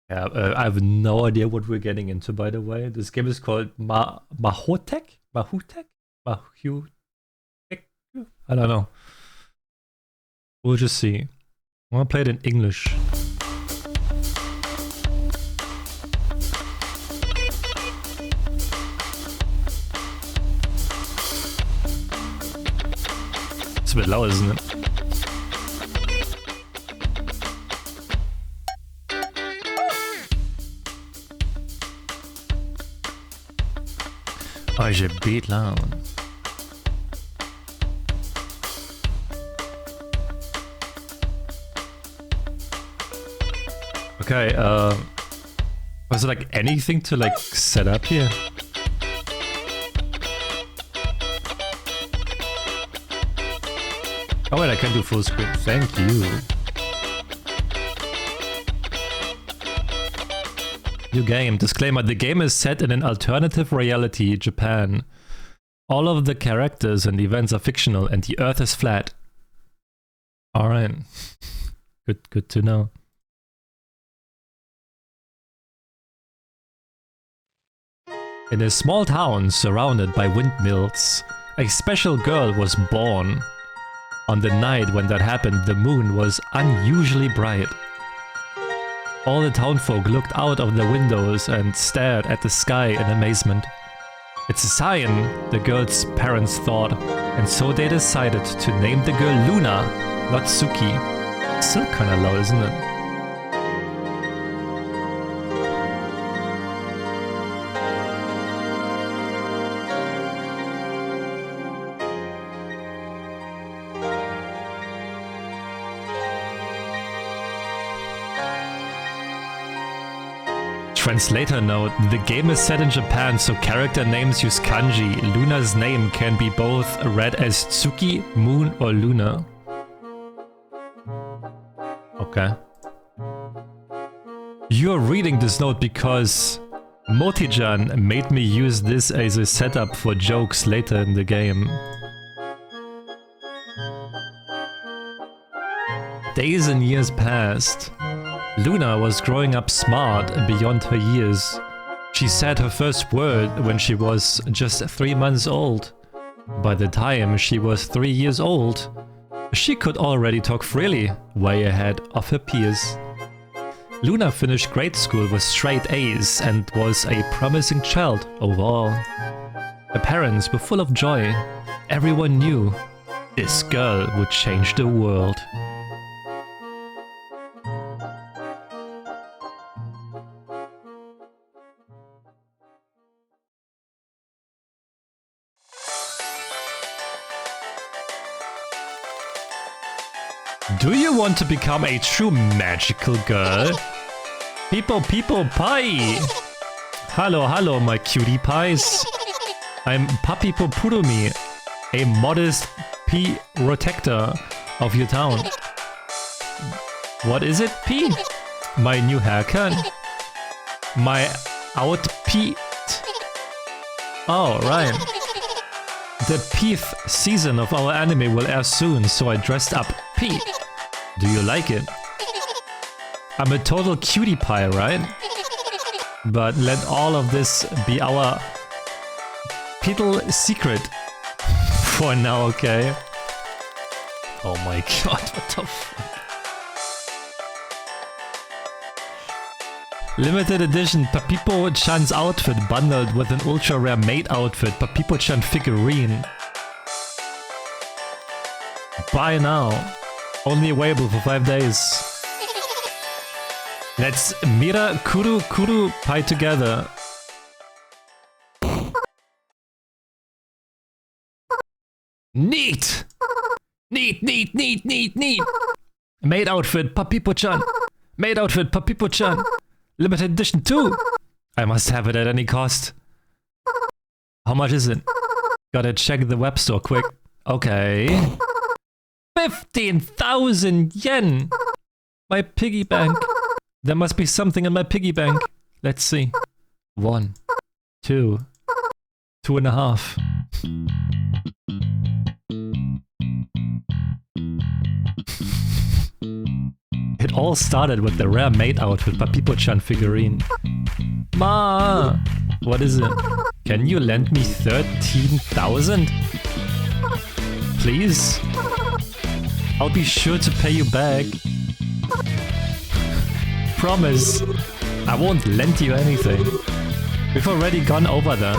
Yeah, I have no idea what we're getting into, by the way. This game is called MAHOUTEQ? MAHOUTEQ? MAHOUTEQ? I don't know. We'll just see. I want to play it in English. It's a bit loud, isn't it? Oh, j'ai beat loud. Okay, was there like anything to like set up here? Oh wait, I can do full screen. Thank you. New game. Disclaimer, the game is set in an alternative reality, Japan. All of the characters and events are fictional and the Earth is flat. Alright. Good to know. In a small town surrounded by windmills, a special girl was born. On the night when that happened, the moon was unusually bright. All the townfolk looked out of the windows and stared at the sky in amazement. It's a sign, the girl's parents thought, and so they decided to name the girl Luna, not Suki. Still kinda low, isn't it? Translator note, the game is set in Japan, so character names use kanji. Luna's name can be both read as Tsuki, Moon, or Luna. Okay. You're reading this note because Motijan made me use this as a setup for jokes later in the game. Days and years passed. Luna was growing up smart beyond her years. She said her first word when she was just 3 months old. By the time she was 3 years old, she could already talk freely, way ahead of her peers. Luna finished grade school with straight A's and was a promising child overall. Her parents were full of joy. Everyone knew this girl would change the world. Do you want to become a true magical girl? People pie! Hello, my cutie pies. I'm Papi Popurumi, a modest protector of your town. What is it, P? My new haircut? My outfit? Oh, right. The 5th season of our anime will air soon, so I dressed up P. Do you like it? I'm a total cutie pie, right? But let all of this be our little secret for now, okay? Oh my god, what the fuck? Limited edition Papipo-chan's outfit bundled with an ultra rare maid outfit, Papipo-chan figurine. Buy now. Only available for 5 days. Let's Mira Kuru pie together. Neat! Neat! Maid outfit, Papipo-chan. Maid outfit, Papipo-chan. Limited edition too. I must have it at any cost. How much is it? Gotta check the web store quick. Okay. 15,000 yen! My piggy bank. There must be something in my piggy bank. Let's see. 1, 2, 2.5. It all started with the rare maid outfit Babiniku-chan figurine. Ma! What is it? Can you lend me 13,000? Please? I'll be sure to pay you back. Promise. I won't lend you anything. We've already gone over that.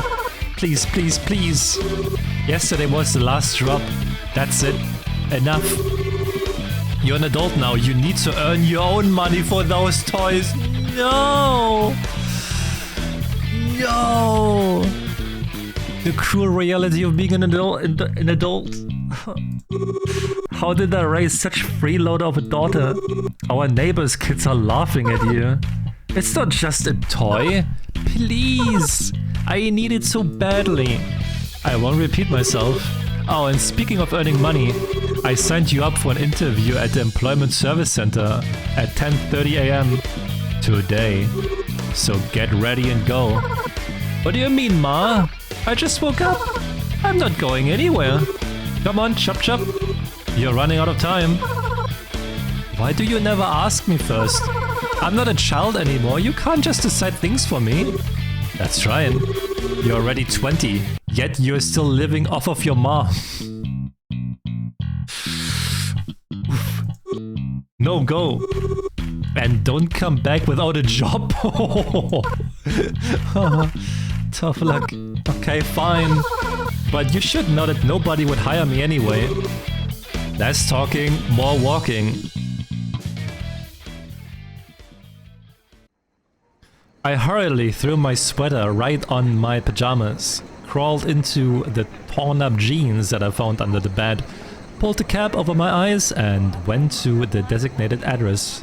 Please, please, please. Yesterday was the last drop. That's it. Enough. You're an adult now. You need to earn your own money for those toys. No! No! The cruel reality of being an adult. How did I raise such freeloader of a daughter? Our neighbors' kids are laughing at you. It's not just a toy. Please! I need it so badly. I won't repeat myself. Oh, and speaking of earning money, I signed you up for an interview at the Employment Service Center at 10:30 AM today. So get ready and go. What do you mean, Ma? I just woke up. I'm not going anywhere. Come on, chop chop. You're running out of time. Why do you never ask me first? I'm not a child anymore. You can't just decide things for me. That's right. You're already 20, yet you're still living off of your ma. No, go. And don't come back without a job. Tough luck. Okay, fine. But you should know that nobody would hire me anyway. Less talking, more walking. I hurriedly threw my sweater right on my pajamas, crawled into the torn-up jeans that I found under the bed, pulled the cap over my eyes and went to the designated address.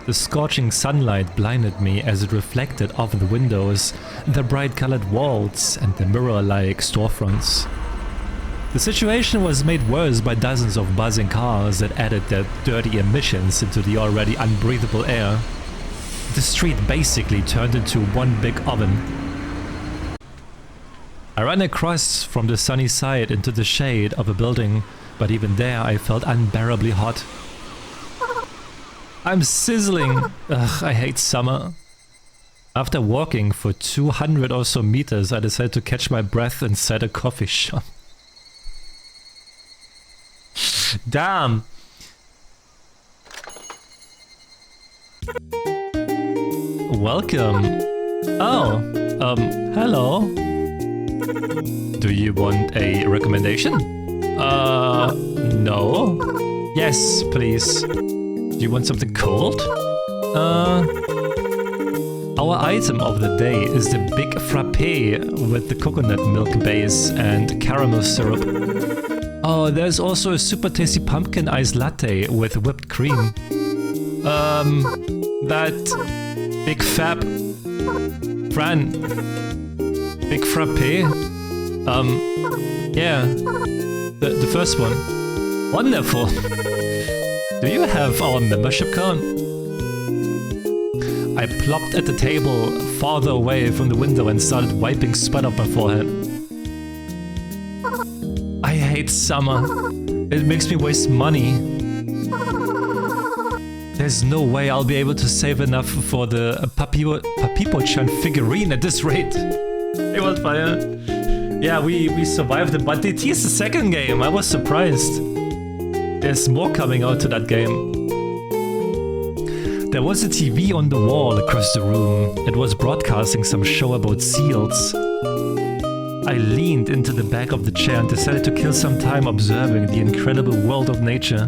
The scorching sunlight blinded me as it reflected off the windows, the bright-colored walls and the mirror-like storefronts. The situation was made worse by dozens of buzzing cars that added their dirty emissions into the already unbreathable air. The street basically turned into one big oven. I ran across from the sunny side into the shade of a building, but even there I felt unbearably hot. I'm sizzling! Ugh, I hate summer. After walking for 200 or so meters, I decided to catch my breath inside a coffee shop. Damn! Welcome. Oh, hello. Do you want a recommendation? No. Yes, please. Do you want something cold? Our item of the day is the big frappe with the coconut milk base and caramel syrup. Oh, there's also a super tasty pumpkin ice latte with whipped cream. That big fab Fran, big frappe. Yeah, the first one. Wonderful. Do you have our membership card? I plopped at the table farther away from the window and started wiping sweat off my forehead. I hate summer. It makes me waste money. There's no way I'll be able to save enough for the Babiniku-chan figurine at this rate. Hey, Wildfire. Yeah, we survived it, but it is the second game. I was surprised. There's more coming out to that game. There was a TV on the wall across the room. It was broadcasting some show about seals. I leaned into the back of the chair and decided to kill some time observing the incredible world of nature.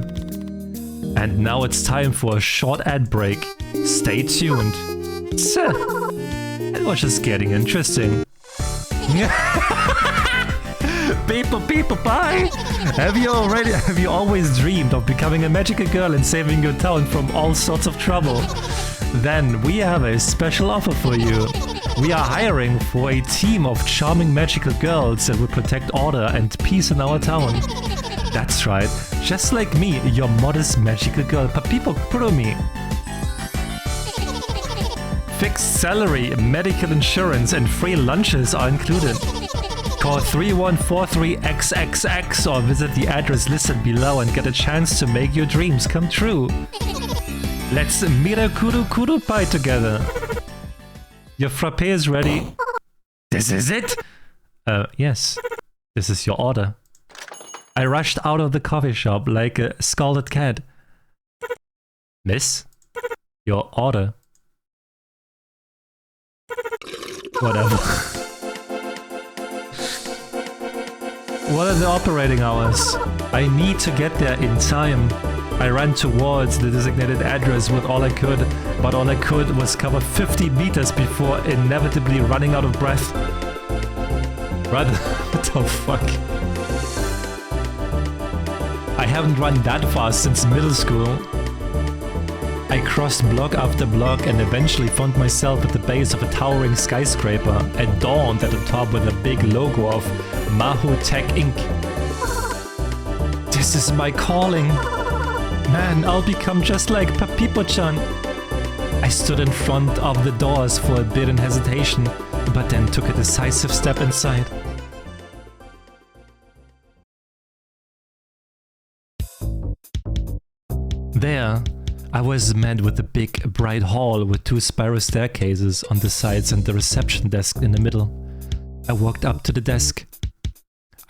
And now it's time for a short ad break. Stay tuned. It was just getting interesting. People, bye! Have you always dreamed of becoming a magical girl and saving your town from all sorts of trouble? Then we have a special offer for you. We are hiring for a team of charming magical girls that will protect order and peace in our town. That's right, just like me, your modest magical girl, Babiniku. Fixed salary, medical insurance and free lunches are included. Call 3143XXX or visit the address listed below and get a chance to make your dreams come true. Let's mirakuru kuru pie together. Your frappe is ready. This is it? Yes. This is your order. I rushed out of the coffee shop like a scalded cat. Miss? Your order. Whatever. What are the operating hours? I need to get there in time. I ran towards the designated address with all I could, but all I could was cover 50 meters before inevitably running out of breath. What the fuck? I haven't run that fast since middle school. I crossed block after block and eventually found myself at the base of a towering skyscraper, adorned at the top with a big logo of MAHOUTEQ Inc. This is my calling. Man, I'll become just like Papipo-chan. I stood in front of the doors for a bit in hesitation, but then took a decisive step inside. There, I was met with a big, bright hall with 2 spiral staircases on the sides and the reception desk in the middle. I walked up to the desk.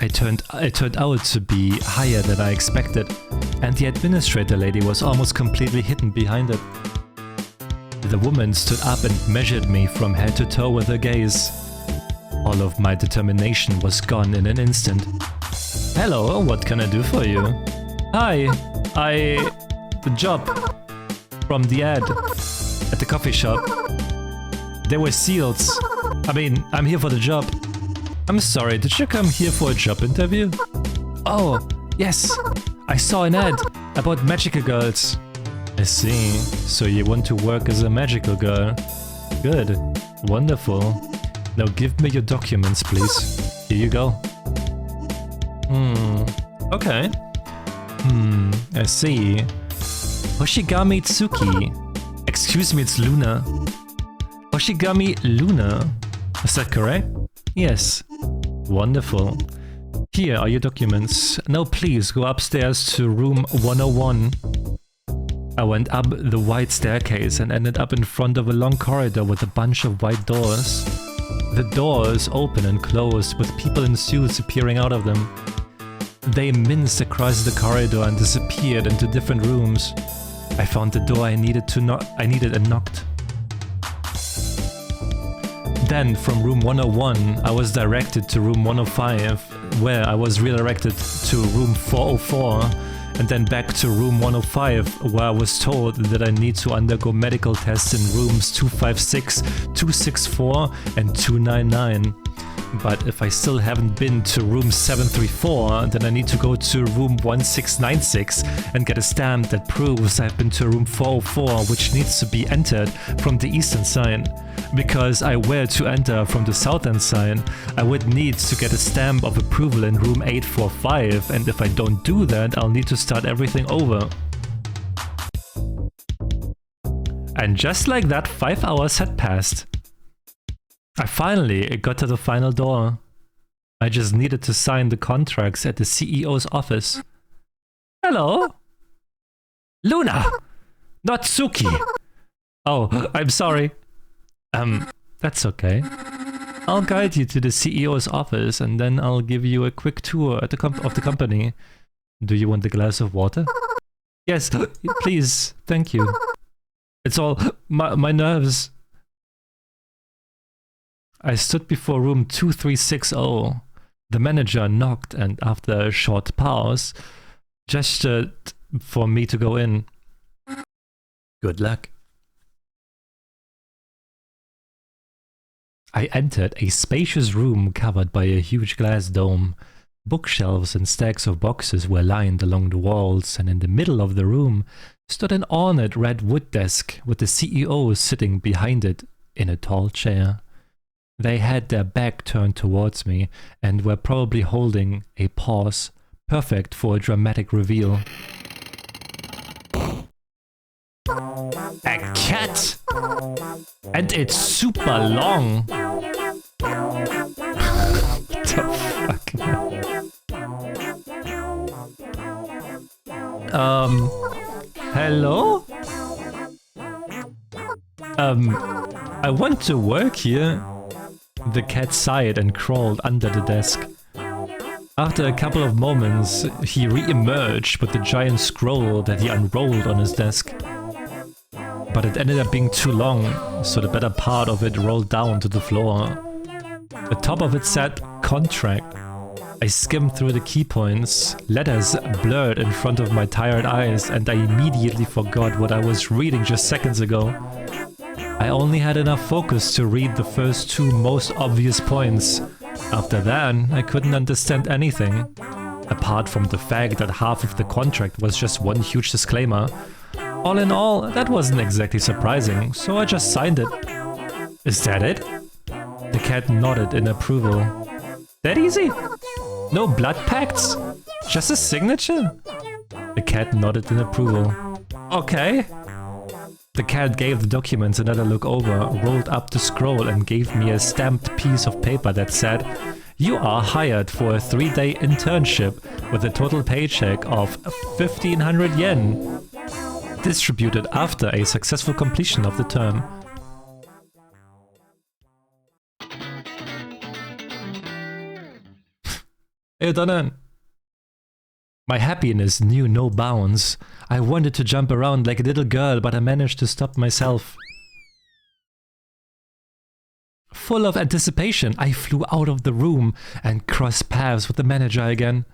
It turned out to be higher than I expected, and the administrator lady was almost completely hidden behind it. The woman stood up and measured me from head to toe with her gaze. All of my determination was gone in an instant. Hello, what can I do for you? Hi, the job from the ad at the coffee shop. They were sealed. I mean, I'm here for the job. I'm sorry, did you come here for a job interview? Oh, yes. I saw an ad about magical girls. I see. So you want to work as a magical girl. Good. Wonderful. Now give me your documents, please. Here you go. Okay. I see. Hoshigami Tsuki. Excuse me, it's Luna. Hoshigami Luna. Is that correct? Yes. Wonderful. Here are your documents. Now please go upstairs to room 101. I went up the wide staircase and ended up in front of a long corridor with a bunch of white doors. The doors open and closed with people in suits appearing out of them. They minced across the corridor and disappeared into different rooms. I found the door I needed and knocked. Then, from room 101, I was directed to room 105, where I was redirected to room 404, and then back to room 105, where I was told that I need to undergo medical tests in rooms 256, 264, and 299. But if I still haven't been to room 734, then I need to go to room 1696 and get a stamp that proves I've been to room 404, which needs to be entered from the eastern side. Because I were to enter from the southern side, I would need to get a stamp of approval in room 845, and if I don't do that, I'll need to start everything over. And just like that, 5 hours had passed. I finally got to the final door. I just needed to sign the contracts at the CEO's office. Hello? Luna! Not Tsuki! Oh, I'm sorry. That's okay. I'll guide you to the CEO's office and then I'll give you a quick tour at of the company. Do you want a glass of water? Yes, please. Thank you. It's all my nerves. I stood before room 2360. The manager knocked and after a short pause, gestured for me to go in. Good luck. I entered a spacious room covered by a huge glass dome. Bookshelves and stacks of boxes were lined along the walls, and in the middle of the room stood an ornate red wood desk with the CEO sitting behind it in a tall chair. They had their back turned towards me and were probably holding a pause, perfect for a dramatic reveal. A cat! And it's super long! What the fuck? Hello? I want to work here. The cat sighed and crawled under the desk. After a couple of moments, he re-emerged with the giant scroll that he unrolled on his desk. But it ended up being too long, so the better part of it rolled down to the floor. The top of it said, "Contract." I skimmed through the key points, letters blurred in front of my tired eyes, and I immediately forgot what I was reading just seconds ago. I only had enough focus to read the first two most obvious points. After that, I couldn't understand anything. Apart from the fact that half of the contract was just one huge disclaimer. All in all, that wasn't exactly surprising, so I just signed it. Is that it? The cat nodded in approval. That easy? No blood pacts? Just a signature? The cat nodded in approval. Okay. The cat gave the documents another look over, rolled up the scroll and gave me a stamped piece of paper that said, "You are hired for a 3-day internship with a total paycheck of 1,500 yen. Distributed after a successful completion of the term." Hey, Donna. My happiness knew no bounds. I wanted to jump around like a little girl, but I managed to stop myself. Full of anticipation, I flew out of the room and crossed paths with the manager again.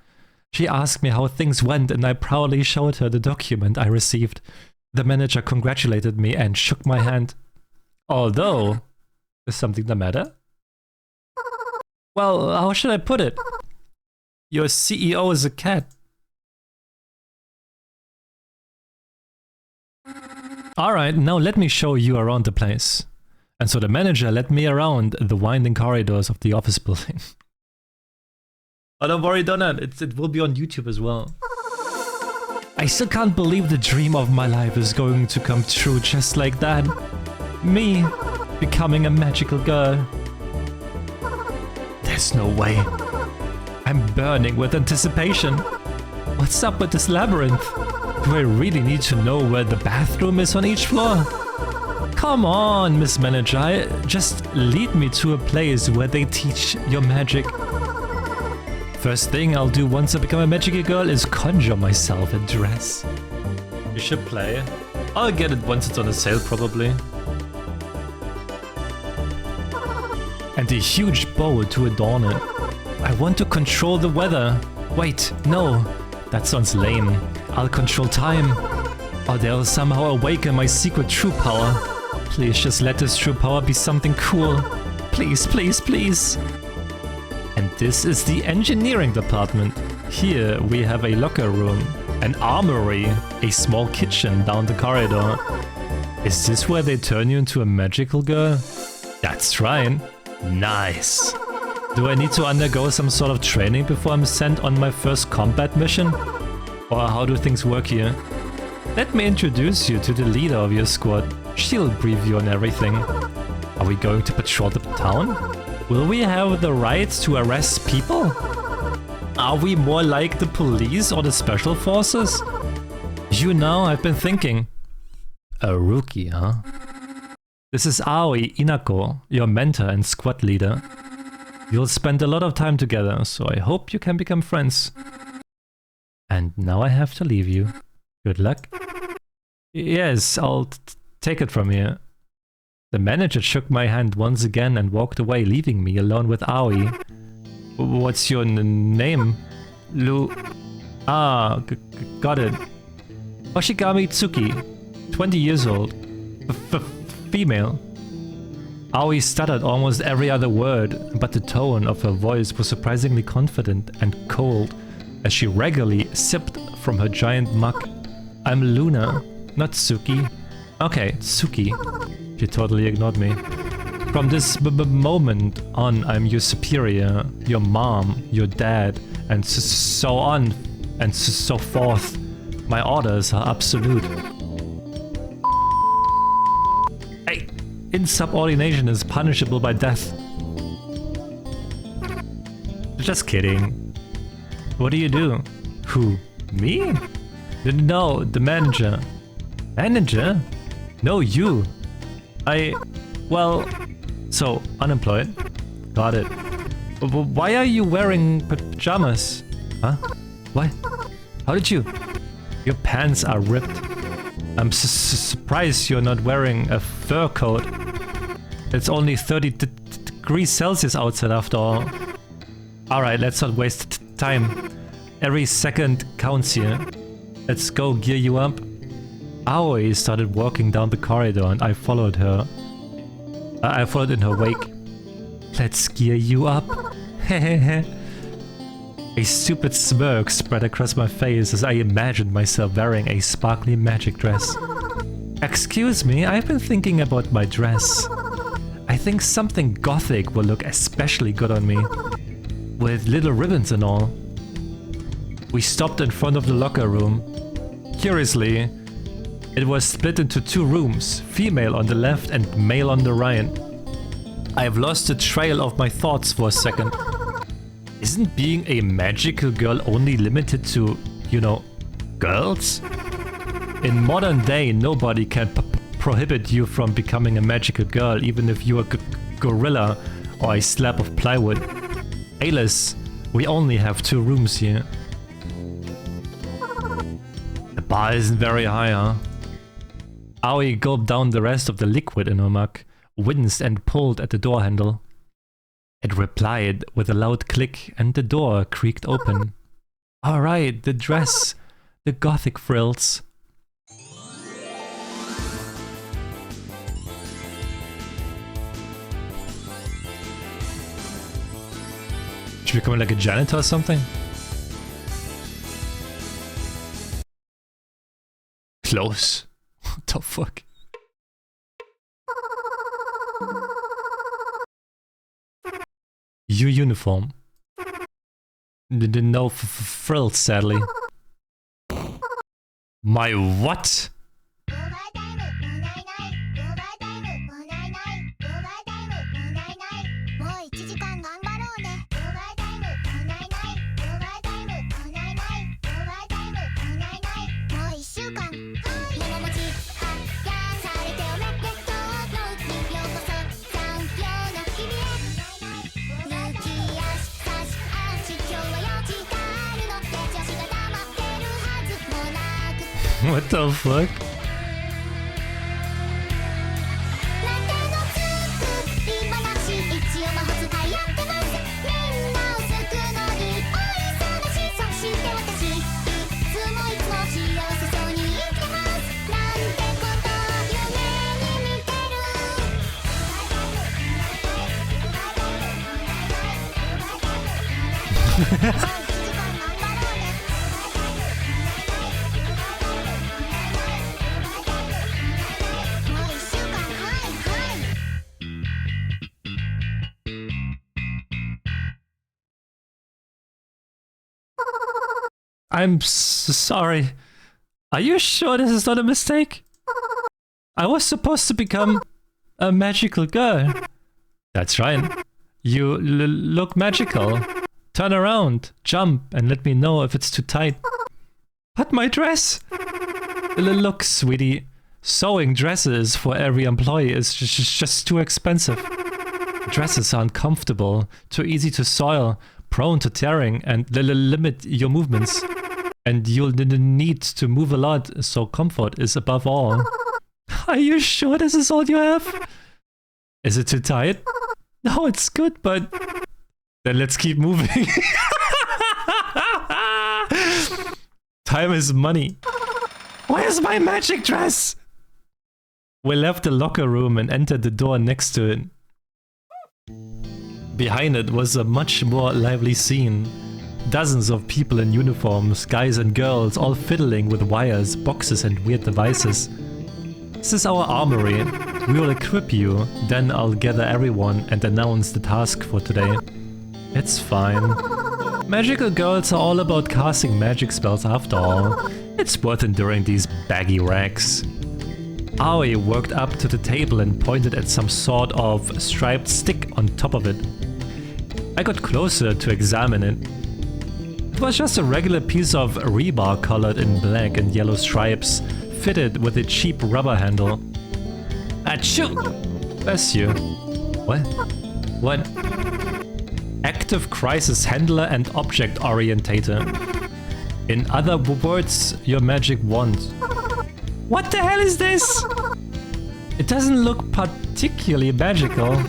She asked me how things went and I proudly showed her the document I received. The manager congratulated me and shook my hand. Although, is something the matter? Well, how should I put it? Your CEO is a cat. Alright, now let me show you around the place. And so the manager led me around the winding corridors of the office building. Oh, don't worry, Donna, it will be on YouTube as well. I still can't believe the dream of my life is going to come true just like that. Me, becoming a magical girl. There's no way. I'm burning with anticipation. What's up with this labyrinth? Do I really need to know where the bathroom is on each floor? Come on, Miss Manager, just lead me to a place where they teach your magic. First thing I'll do once I become a magical girl is conjure myself a dress. You should play. I'll get it once it's on a sale probably. And a huge bow to adorn it. I want to control the weather. Wait, no, that sounds lame. I'll control time. Or they'll somehow awaken my secret true power. Please just let this true power be something cool. Please, please, please. And this is the engineering department. Here we have a locker room, an armory, a small kitchen down the corridor. Is this where they turn you into a magical girl? That's right. Nice. Do I need to undergo some sort of training before I'm sent on my first combat mission? Or how do things work here? Let me introduce you to the leader of your squad. She'll brief you on everything. Are we going to patrol the town? Will we have the rights to arrest people? Are we more like the police or the special forces? You know, I've been thinking. A rookie, huh? This is Aoi Inako, your mentor and squad leader. You'll spend a lot of time together, so I hope you can become friends. And now I have to leave you. Good luck. Yes, I'll take it from here. The manager shook my hand once again and walked away, leaving me alone with Aoi. What's your name? Ah, got it. Oshigami Tsuki, 20 years old. Female. Aoi stuttered almost every other word, but the tone of her voice was surprisingly confident and cold as she regularly sipped from her giant mug. I'm Luna, not Tsuki. Okay, Tsuki. She totally ignored me. From this moment on, I'm your superior, your mom, your dad, and so on and so forth. My orders are absolute. Hey, insubordination is punishable by death. Just kidding. What do you do? Who? Me? No, the manager. Manager? No, you. Well, so, unemployed. Got it. Why are you wearing pajamas? Huh? What? How did you? Your pants are ripped. I'm surprised you're not wearing a fur coat. It's only 30 degrees Celsius outside after all. Alright, let's not waste time. Every second counts here. Let's go gear you up. Aoi started walking down the corridor and I followed her. I followed in her wake. Let's gear you up. A stupid smirk spread across my face as I imagined myself wearing a sparkly magic dress. Excuse me, I've been thinking about my dress. I think something gothic will look especially good on me. With little ribbons and all. We stopped in front of the locker room. Curiously, it was split into 2 rooms, female on the left and male on the right. I've lost the trail of my thoughts for a second. Isn't being a magical girl only limited to, you know, girls? In modern day, nobody can prohibit you from becoming a magical girl, even if you're a gorilla or a slab of plywood. Alice, we only have 2 rooms here. The bar isn't very high, huh? Aoi gulped down the rest of the liquid in her mug, winced and pulled at the door handle. It replied with a loud click and the door creaked open. Alright, the dress, the gothic frills. Should we become like a janitor or something? Close. What the fuck? Your uniform. No frills, sadly. My what? What the fuck? I'm sorry. Are you sure this is not a mistake? I was supposed to become a magical girl. That's right. You look magical. Turn around, jump, and let me know if it's too tight. But my dress! Look, sweetie. Sewing dresses for every employee is just too expensive. Dresses are uncomfortable, too easy to soil, prone to tearing, and limit your movements. And you'll need to move a lot, so comfort is above all. Are you sure this is all you have? Is it too tight? No, it's good, but... Then let's keep moving. Time is money. Where's my magic dress? We left the locker room and entered the door next to it. Behind it was a much more lively scene. Dozens of people in uniforms, guys and girls, all fiddling with wires, boxes and weird devices. This is our armory. We will equip you, then I'll gather everyone and announce the task for today. It's fine. Magical girls are all about casting magic spells after all. It's worth enduring these baggy rags. Aoi worked up to the table and pointed at some sort of striped stick on top of it. I got closer to examine it. It was just a regular piece of rebar colored in black and yellow stripes, fitted with a cheap rubber handle. Achoo! Bless you. What? What? Active crisis handler and object orientator. In other words, your magic wand. What the hell is this? It doesn't look particularly magical.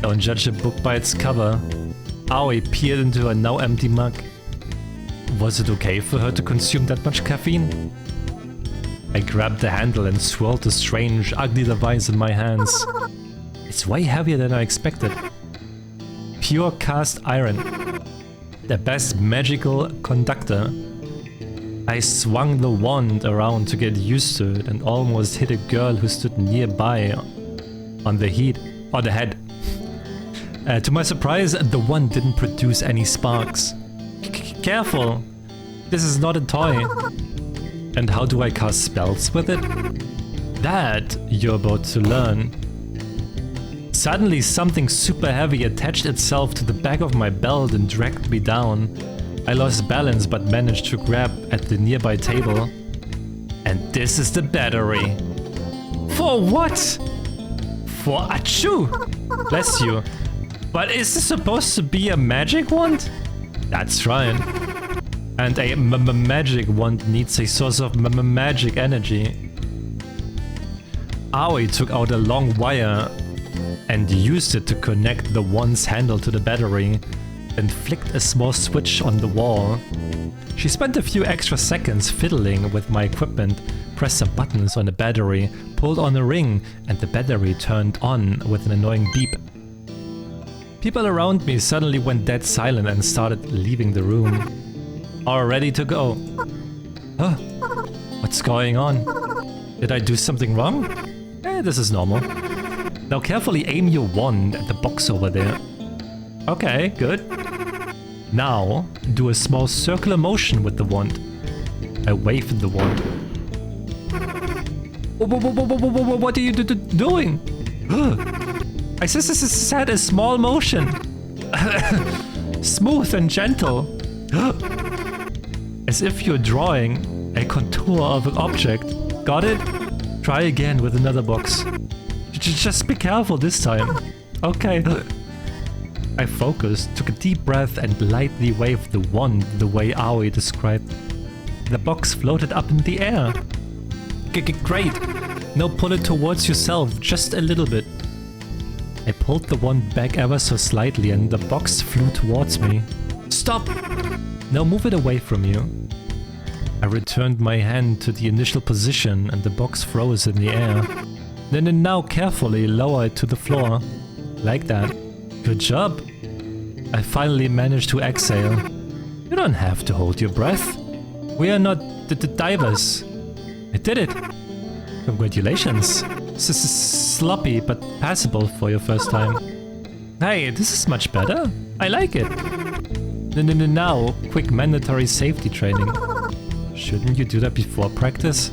Don't judge a book by its cover. Aoi peered into a now empty mug. Was it okay for her to consume that much caffeine? I grabbed the handle and swirled the strange, ugly device in my hands. It's way heavier than I expected. Pure cast iron. The best magical conductor. I swung the wand around to get used to it and almost hit a girl who stood nearby on the head. To my surprise, the wand didn't produce any sparks. Careful! This is not a toy. And how do I cast spells with it? That you're about to learn. Suddenly something super heavy attached itself to the back of my belt and dragged me down. I lost balance but managed to grab at the nearby table. And this is the battery. For what? For achoo! Bless you. But is this supposed to be a magic wand? That's right. And a magic wand needs a source of magic energy. Aoi took out a long wire and used it to connect the wand's handle to the battery, then flicked a small switch on the wall. She spent a few extra seconds fiddling with my equipment, pressed some buttons on the battery, pulled on a ring, and the battery turned on with an annoying beep. People around me suddenly went dead silent and started leaving the room. All ready to go. Huh? What's going on? Did I do something wrong? This is normal. Now carefully aim your wand at the box over there. Okay, good. Now, do a small circular motion with the wand. I waved the wand. What are you doing? I said a small motion. Smooth and gentle. As if you're drawing a contour of an object. Got it? Try again with another box. Just be careful this time. Okay. I focused, took a deep breath and lightly waved the wand the way Aoi described. The box floated up in the air. Great. Now pull it towards yourself, just a little bit. I pulled the wand back ever so slightly and the box flew towards me. Stop! Now move it away from you. I returned my hand to the initial position and the box froze in the air. Then now carefully lower it to the floor. Like that. Good job. I finally managed to exhale. You don't have to hold your breath. We are not the divers. I did it. Congratulations. Sloppy but passable for your first time. Hey, this is much better. I like it. Now, quick mandatory safety training. Shouldn't you do that before practice?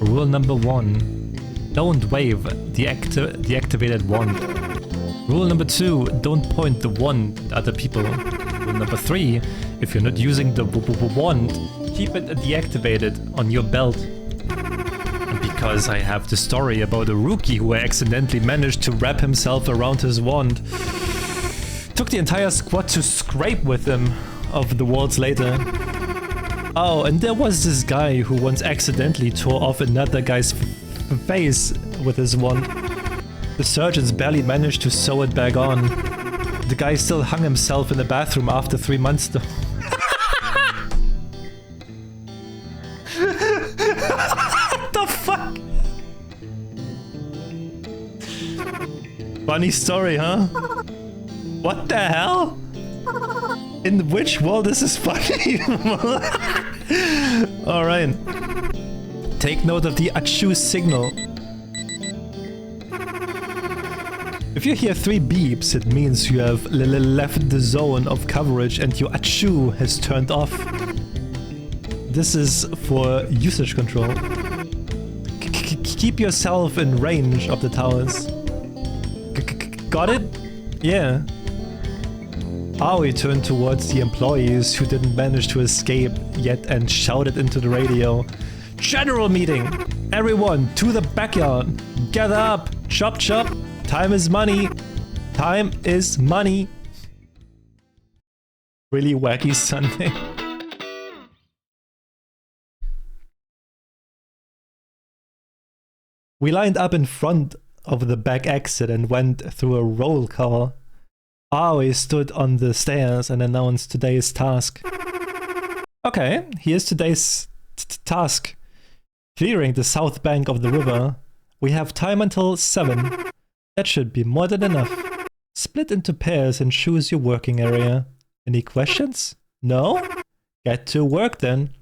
Rule number 1. Don't wave the activated wand. Rule number 2. Don't point the wand at other people. Rule number 3. If you're not using the wand, keep it deactivated on your belt. And because I have the story about a rookie who accidentally managed to wrap himself around his wand, took the entire squad to scrape with him over the walls later. Oh, and there was this guy who once accidentally tore off another guy's face with his wand. The surgeons barely managed to sew it back on. The guy still hung himself in the bathroom after 3 months though. What the fuck? Funny story, huh? What the hell? In which world is this funny? Alright. Take note of the achoo signal. If you hear 3 beeps, it means you have left the zone of coverage and your achoo has turned off. This is for usage control. Keep yourself in range of the towers. Got it? Yeah. Aoi turned towards the employees who didn't manage to escape yet and shouted into the radio. General meeting! Everyone to the backyard! Gather up. Chop chop. Time is money. Time is money. Really wacky Sunday. We lined up in front of the back exit and went through a roll call. Aoi stood on the stairs and announced today's task. Okay, here's today's task. Clearing the south bank of the river. We have time until 7. That should be more than enough. Split into pairs and choose your working area. Any questions? No? Get to work then.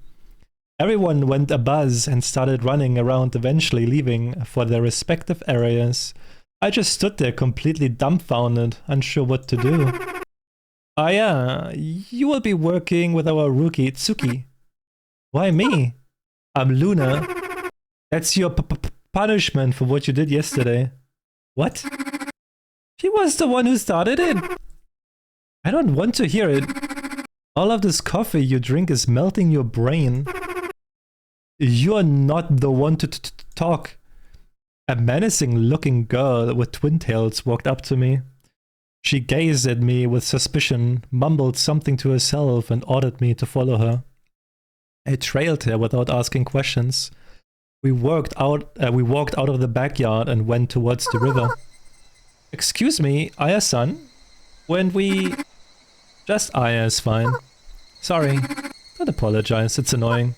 Everyone went abuzz and started running around, eventually leaving for their respective areas. I just stood there completely dumbfounded, unsure what to do. Ah yeah, you will be working with our rookie Tsuki. Why me? I'm Luna. That's your punishment for what you did yesterday. What? She was the one who started it. I don't want to hear it. All of this coffee you drink is melting your brain. You're not the one to talk. A menacing-looking girl with twin tails walked up to me. She gazed at me with suspicion, mumbled something to herself, and ordered me to follow her. I trailed her without asking questions. We walked out of the backyard and went towards the river. Excuse me, Aya-san? When we... Just Aya is fine. Sorry. Don't apologize, it's annoying.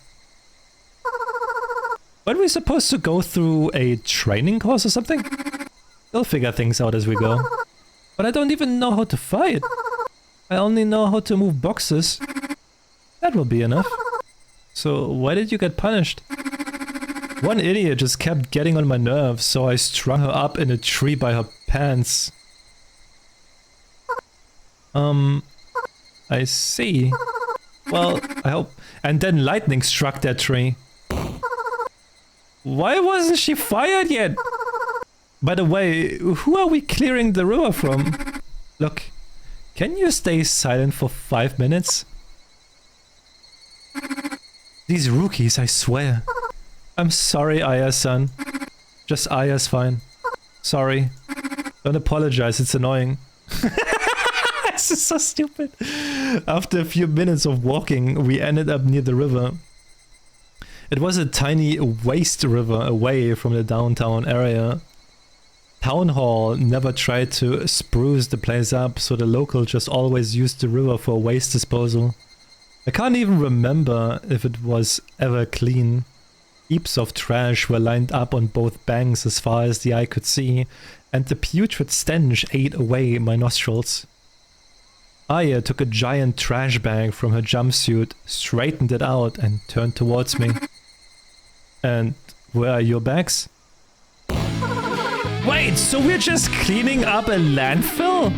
Weren't we supposed to go through a training course or something? We'll figure things out as we go. But I don't even know how to fight. I only know how to move boxes. That will be enough. So why did you get punished? One idiot just kept getting on my nerves, so I strung her up in a tree by her pants. I see. Well, I hope... And then lightning struck that tree. Why wasn't she fired yet? By the way, who are we clearing the river from? Look, can you stay silent for 5 minutes? These rookies, I swear. I'm sorry, Aya-san. Just Aya's fine. Sorry. Don't apologize, it's annoying. This is so stupid. After a few minutes of walking, we ended up near the river. It was a tiny waste river away from the downtown area. Town Hall never tried to spruce the place up, so the locals just always used the river for waste disposal. I can't even remember if it was ever clean. Heaps of trash were lined up on both banks as far as the eye could see, and the putrid stench ate away my nostrils. Aya took a giant trash bag from her jumpsuit, straightened it out, and turned towards me. And where are your bags? Wait, so we're just cleaning up a landfill?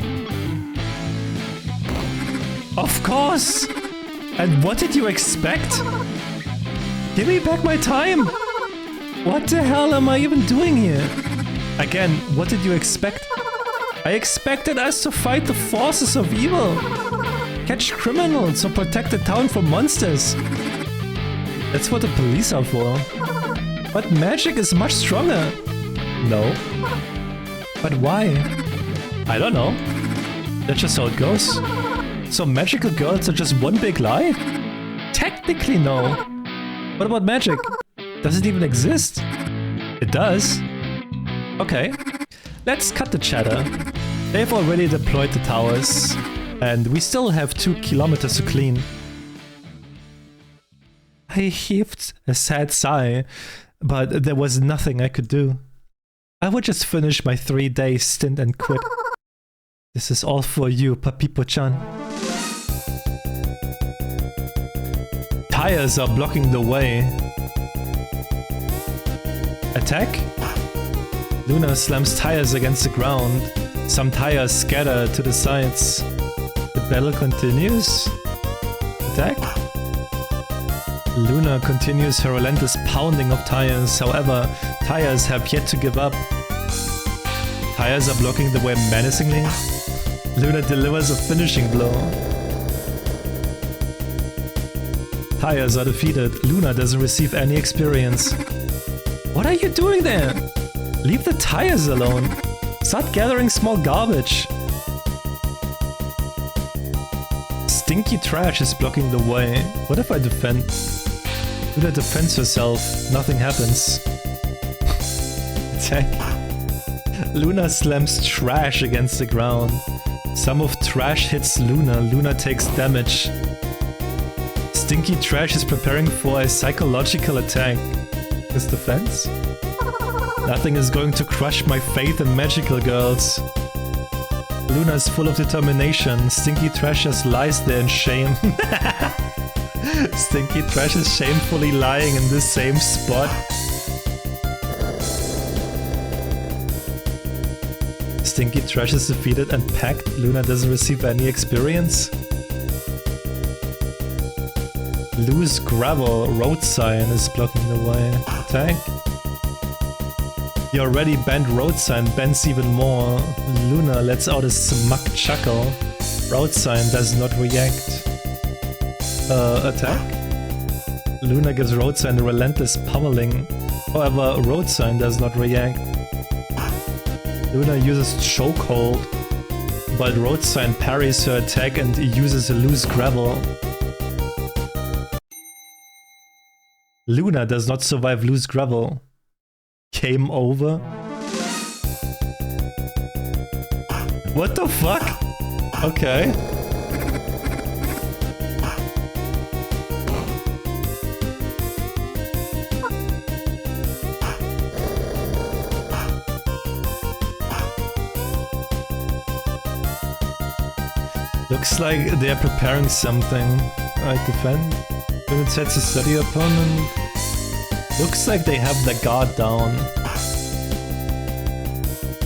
Of course! And what did you expect? Give me back my time! What the hell am I even doing here? Again, what did you expect? I expected us to fight the forces of evil! Catch criminals or protect the town from monsters! That's what the police are for. But magic is much stronger. No. But why? I don't know. That's just how it goes. So magical girls are just one big lie? Technically no. What about magic? Does it even exist? It does. Okay. Let's cut the chatter. They've already deployed the towers. And we still have 2 kilometers to clean. I heaved a sad sigh, but there was nothing I could do. I would just finish my 3-day stint and quit. This is all for you, Papipo-chan. Tires are blocking the way. Attack? Luna slams tires against the ground. Some tires scatter to the sides. The battle continues. Attack? Luna continues her relentless pounding of tires, however, tires have yet to give up. Tires are blocking the way menacingly. Luna delivers a finishing blow. Tires are defeated. Luna doesn't receive any experience. What are you doing there? Leave the tires alone. Start gathering small garbage. Stinky trash is blocking the way. What if I defend? Luna defends herself. Nothing happens. Attack. Luna slams trash against the ground. Some of trash hits Luna. Luna takes damage. Stinky trash is preparing for a psychological attack. His defense? Nothing is going to crush my faith in magical girls. Luna is full of determination. Stinky trash just lies there in shame. Stinky trash is shamefully lying in the same spot. Stinky trash is defeated and packed. Luna doesn't receive any experience. Loose gravel road sign is blocking the way. Attack. The already bent road sign bends even more. Luna lets out a smug chuckle. Road sign does not react. Attack? Luna gives road sign a relentless pummeling. However, road sign does not react. Luna uses chokehold, but road sign parries her attack and uses a loose gravel. Luna does not survive loose gravel. Game over? What the fuck? Okay. Looks like they're preparing something. I defend. Limit sets a steady opponent. Looks like they have their guard down.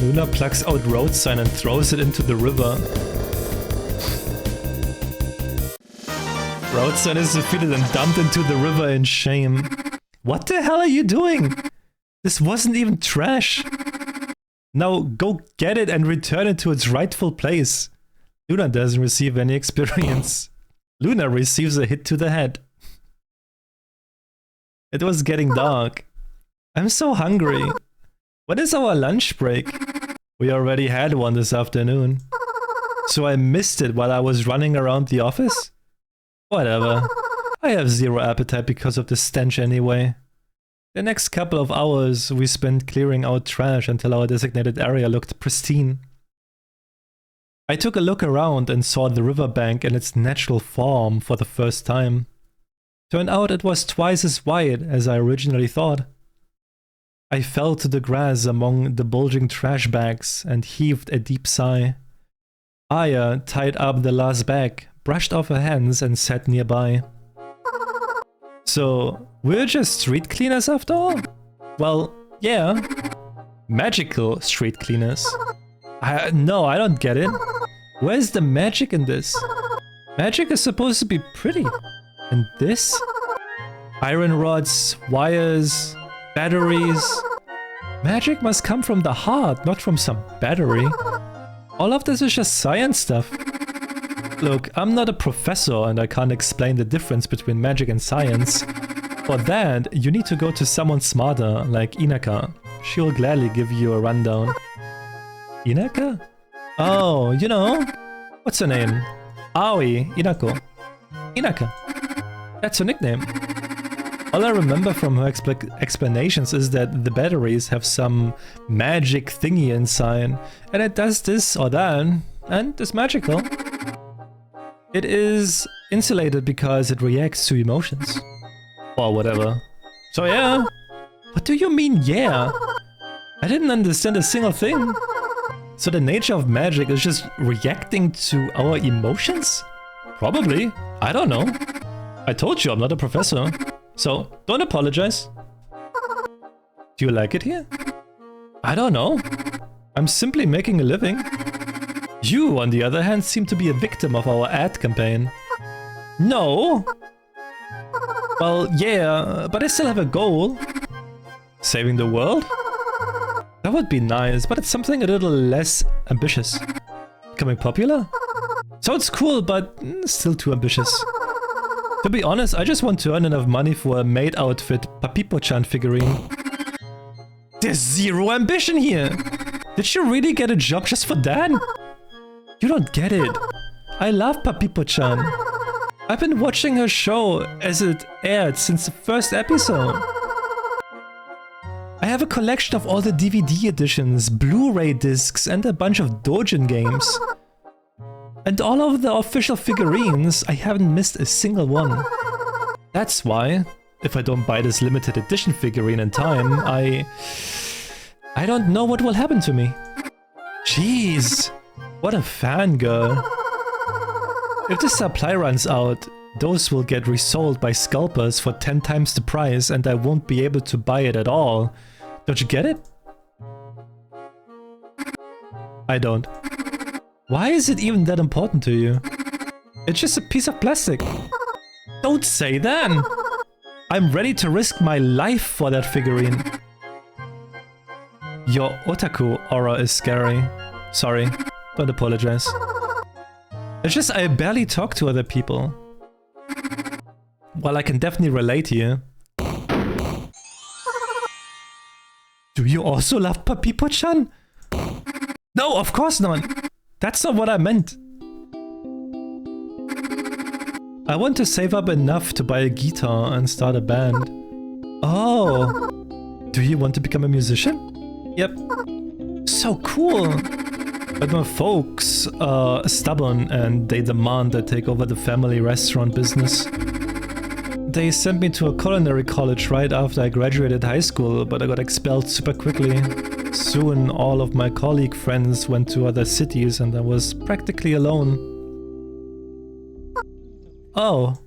Luna plucks out road sign and throws it into the river. Road sign is defeated and dumped into the river in shame. What the hell are you doing? This wasn't even trash. Now go get it and return it to its rightful place. Luna doesn't receive any experience. Luna receives a hit to the head. It was getting dark. I'm so hungry. When is our lunch break? We already had one this afternoon. So I missed it while I was running around the office? Whatever. I have zero appetite because of the stench anyway. The next couple of hours we spent clearing out trash until our designated area looked pristine. I took a look around and saw the riverbank in its natural form for the first time. Turned out it was twice as wide as I originally thought. I fell to the grass among the bulging trash bags and heaved a deep sigh. Aya tied up the last bag, brushed off her hands and sat nearby. So, we're just street cleaners after all? Well, yeah. Magical street cleaners. No, I don't get it. Where's the magic in this? Magic is supposed to be pretty. And this? Iron rods, wires, batteries. Magic must come from the heart, not from some battery. All of this is just science stuff. Look, I'm not a professor and I can't explain the difference between magic and science. For that, you need to go to someone smarter, like Inaka. She'll gladly give you a rundown. Inaka? Oh, you know. What's her name? Aoi Inako. Inaka. That's her nickname. All I remember from her explanations is that the batteries have some magic thingy inside, and it does this or that, and it's magical. It is insulated because it reacts to emotions. Or whatever. So yeah. What do you mean, yeah? I didn't understand a single thing. So the nature of magic is just reacting to our emotions? Probably. I don't know. I told you I'm not a professor. So, don't apologize. Do you like it here? I don't know. I'm simply making a living. You, on the other hand, seem to be a victim of our ad campaign. No! Well, yeah, but I still have a goal. Saving the world? That would be nice, but it's something a little less ambitious. Becoming popular? Sounds cool, but still too ambitious. To be honest, I just want to earn enough money for a maid outfit Papipo-chan figurine. There's zero ambition here! Did you really get a job just for that? You don't get it. I love Babiniku-chan. I've been watching her show as it aired since the first episode. I have a collection of all the DVD editions, Blu-ray discs, and a bunch of Dojin games. And all of the official figurines, I haven't missed a single one. That's why, if I don't buy this limited edition figurine in time, I don't know what will happen to me. Jeez, what a fangirl. If the supply runs out, those will get resold by scalpers for 10 times the price and I won't be able to buy it at all. Don't you get it? I don't. Why is it even that important to you? It's just a piece of plastic. Don't say that! I'm ready to risk my life for that figurine. Your otaku aura is scary. Sorry, don't apologize. It's just I barely talk to other people. Well, I can definitely relate here. Do you also love Babiniku-chan? No, of course not! That's not what I meant. I want to save up enough to buy a guitar and start a band. Oh! Do you want to become a musician? Yep. So cool! But my folks are stubborn and they demand I take over the family restaurant business. They sent me to a culinary college right after I graduated high school, but I got expelled super quickly. Soon all of my colleague friends went to other cities and I was practically alone. Oh.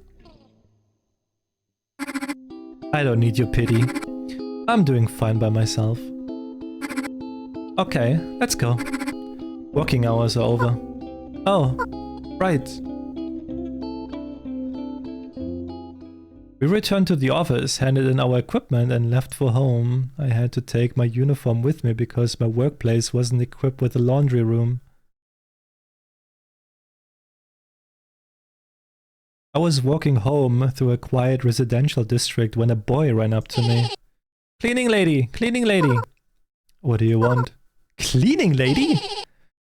I don't need your pity. I'm doing fine by myself. Okay, let's go. Working hours are over. Oh, right. We returned to the office, handed in our equipment and left for home. I had to take my uniform with me because my workplace wasn't equipped with a laundry room. I was walking home through a quiet residential district when a boy ran up to me. Cleaning lady! Cleaning lady! What do you want? Cleaning lady?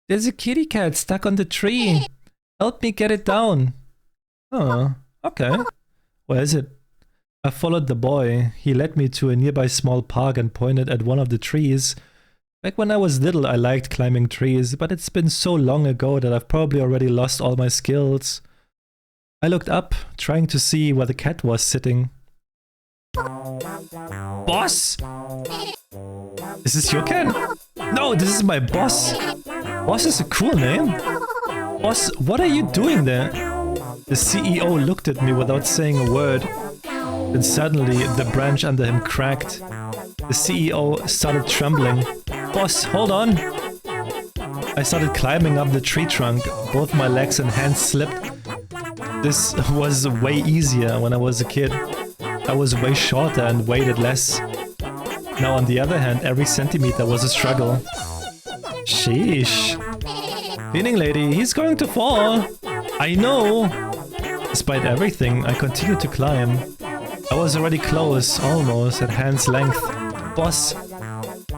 There's a kitty cat stuck on the tree. Help me get it down. Oh, okay. Where is it? I followed the boy. He led me to a nearby small park and pointed at one of the trees. Back when I was little, I liked climbing trees, but it's been so long ago that I've probably already lost all my skills. I looked up, trying to see where the cat was sitting. Boss? Is this your cat? No, this is my boss. Boss is a cool name. Boss, what are you doing there? The CEO looked at me without saying a word. Then suddenly, the branch under him cracked. The CEO started trembling. Boss, hold on! I started climbing up the tree trunk. Both my legs and hands slipped. This was way easier when I was a kid. I was way shorter and weighed less. Now on the other hand, every centimeter was a struggle. Sheesh. Cleaning lady, he's going to fall! I know! Despite everything, I continued to climb. I was already close, almost at hand's length. Boss,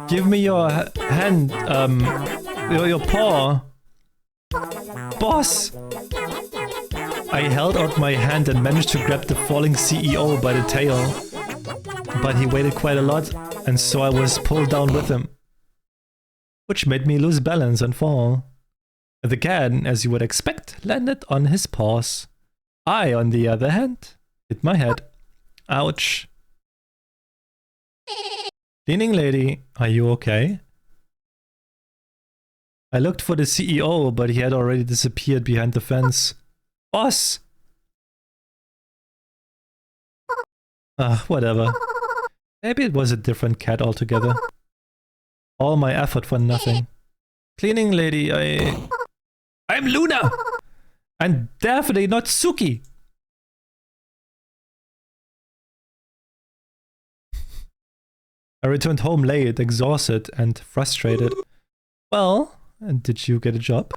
give me your hand, your paw. Boss! I held out my hand and managed to grab the falling CEO by the tail. But he weighed quite a lot, and so I was pulled down with him. Which made me lose balance and fall. The cat, as you would expect, landed on his paws. I, on the other hand, hit my head. Ouch. Cleaning lady, are you okay? I looked for the CEO, but he had already disappeared behind the fence. Boss! Whatever. Maybe it was a different cat altogether. All my effort for nothing. Cleaning lady, I'm Luna! And definitely not Suki! I returned home late, exhausted and frustrated. Well, did you get a job?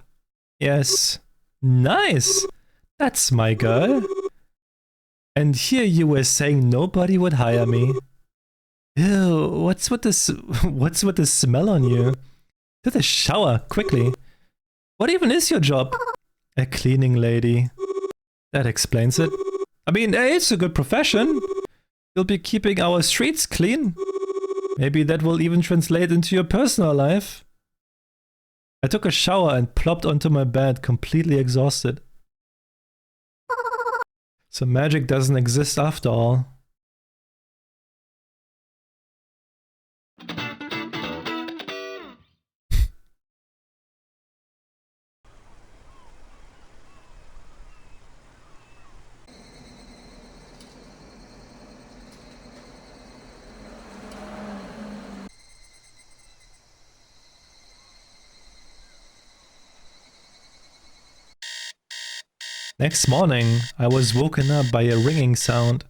Yes. Nice! That's my girl. And here you were saying nobody would hire me. Ew, what's with this smell on you? To the shower, quickly. What even is your job? A cleaning lady. That explains it. I mean, hey, it's a good profession. You'll be keeping our streets clean. Maybe that will even translate into your personal life. I took a shower and plopped onto my bed, completely exhausted. So magic doesn't exist after all. Next morning, I was woken up by a ringing sound.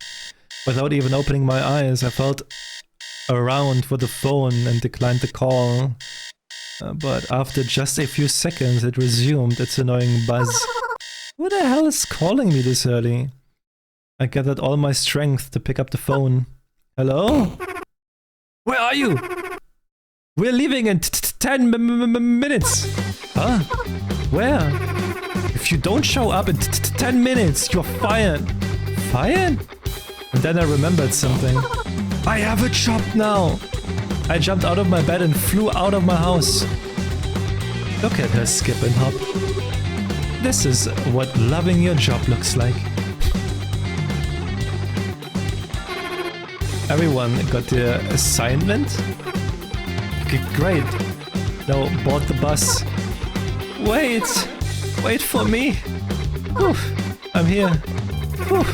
Without even opening my eyes, I felt around for the phone and declined the call. But after just a few seconds, it resumed its annoying buzz. Who the hell is calling me this early? I gathered all my strength to pick up the phone. Hello? Where are you? We're leaving in 10 minutes. Huh? Where? If you don't show up in 10 minutes, you're fired. Fired? And then I remembered something. I have a job now. I jumped out of my bed and flew out of my house. Look at her skip and hop. This is what loving your job looks like. Everyone got their assignment? Okay, great. Now board the bus. Wait for me. Whew. I'm here. Whew.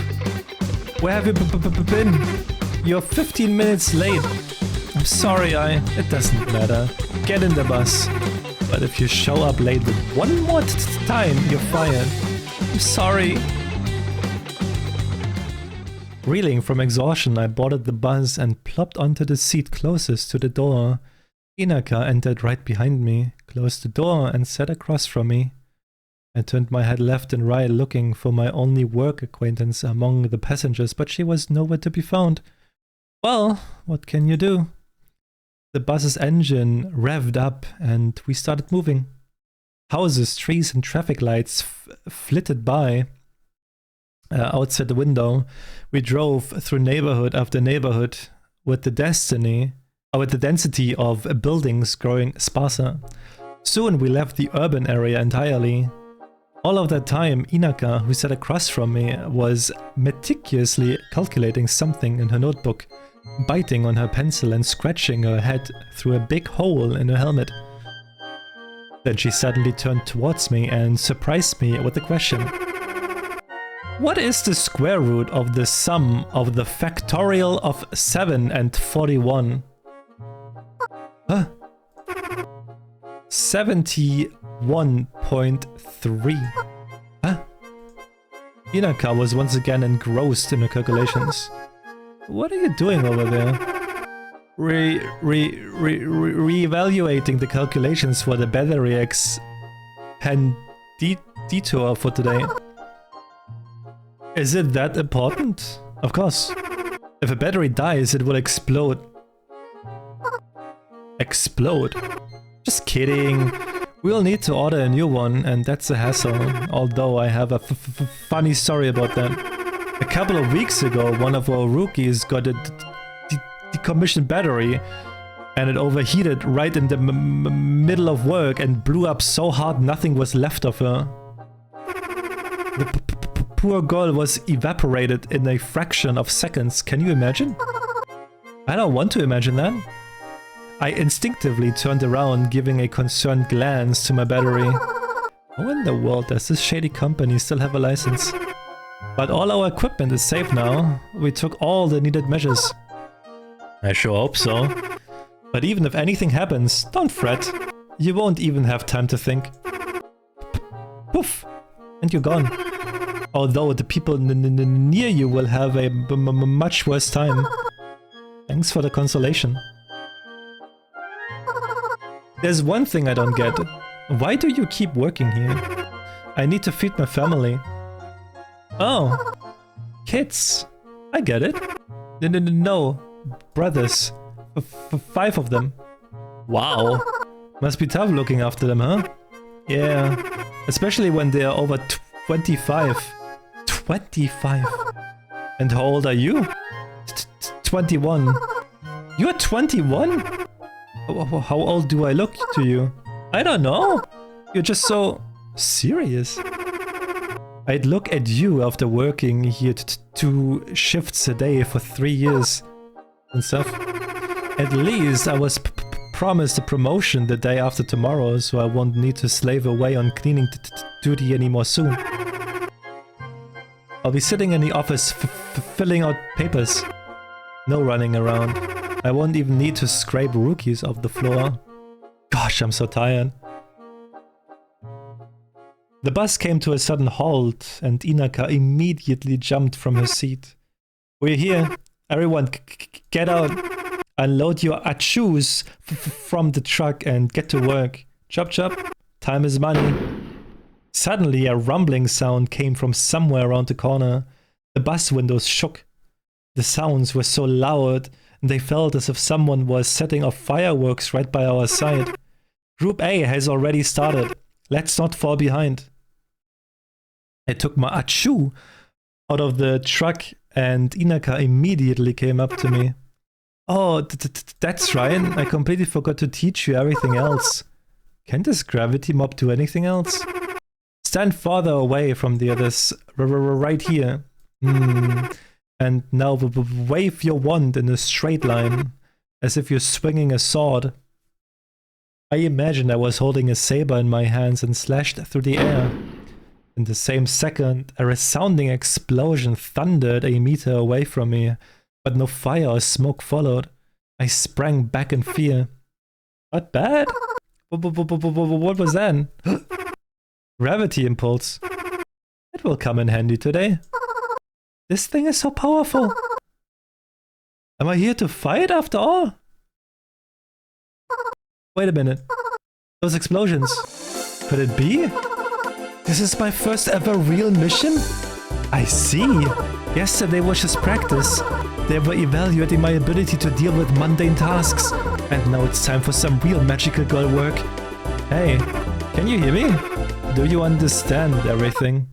Where have you been? You're 15 minutes late. I'm sorry, it doesn't matter. Get in the bus. But if you show up late one more time, you're fired. I'm sorry. Reeling from exhaustion, I boarded the bus and plopped onto the seat closest to the door. Inaka entered right behind me, closed the door and sat across from me. I turned my head left and right looking for my only work acquaintance among the passengers, but she was nowhere to be found. Well, what can you do? The bus's engine revved up and we started moving. Houses, trees and traffic lights flitted by. Outside the window, we drove through neighborhood after neighborhood with the density of buildings growing sparser. Soon we left the urban area entirely. All of that time, Inaka, who sat across from me, was meticulously calculating something in her notebook, biting on her pencil and scratching her head through a big hole in her helmet. Then she suddenly turned towards me and surprised me with a question. What is the square root of the sum of the factorial of 7 and 41? Huh? 71.3. Huh? Inaka was once again engrossed in her calculations. What are you doing over there? Re-evaluating the calculations for the battery detour for today. Is it that important? Of course. If a battery dies, it will explode. Explode? Just kidding. We'll need to order a new one, and that's a hassle. Although I have a funny story about that. A couple of weeks ago, one of our rookies got a decommissioned battery, and it overheated right in the middle of work and blew up so hard nothing was left of her. The poor girl was evaporated in a fraction of seconds. Can you imagine? I don't want to imagine that. I instinctively turned around, giving a concerned glance to my battery. How in the world does this shady company still have a license? But all our equipment is safe now. We took all the needed measures. I sure hope so. But even if anything happens, don't fret. You won't even have time to think. Poof! And you're gone. Although the people near you will have a much worse time. Thanks for the consolation. There's one thing I don't get. Why do you keep working here? I need to feed my family. Oh. Kids. I get it. No. Brothers. 5 of them. Wow. Must be tough looking after them, huh? Yeah. Especially when they are over 25. 25. And how old are you? 21. You're 21? How old do I look to you? I don't know. You're just so serious. I'd look at you after working here 2 shifts a day for 3 years and stuff. At least I was promised a promotion the day after tomorrow, so I won't need to slave away on cleaning duty anymore soon. I'll be sitting in the office filling out papers. No running around. I won't even need to scrape rookies off the floor. Gosh, I'm so tired. The bus came to a sudden halt, and Inaka immediately jumped from her seat. We're here. Everyone, get out. Unload your achus from the truck and get to work. Chop chop. Time is money. Suddenly, a rumbling sound came from somewhere around the corner. The bus windows shook. The sounds were so loud, and they felt as if someone was setting off fireworks right by our side. Group A has already started. Let's not fall behind. I took my achu out of the truck, and Inaka immediately came up to me. Oh, that's right. I completely forgot to teach you everything else. Can this gravity mop do anything else? Stand farther away from the others, right here. And now wave your wand in a straight line, as if you're swinging a sword. I imagined I was holding a saber in my hands and slashed through the air. In the same second, a resounding explosion thundered a meter away from me, but no fire or smoke followed. I sprang back in fear. Not bad? What was that? Gravity impulse. It will come in handy today. This thing is so powerful. Am I here to fight after all? Wait a minute. Those explosions. Could it be? This is my first ever real mission? I see. Yesterday was just practice. They were evaluating my ability to deal with mundane tasks. And now it's time for some real magical girl work. Hey, can you hear me? Do you understand everything?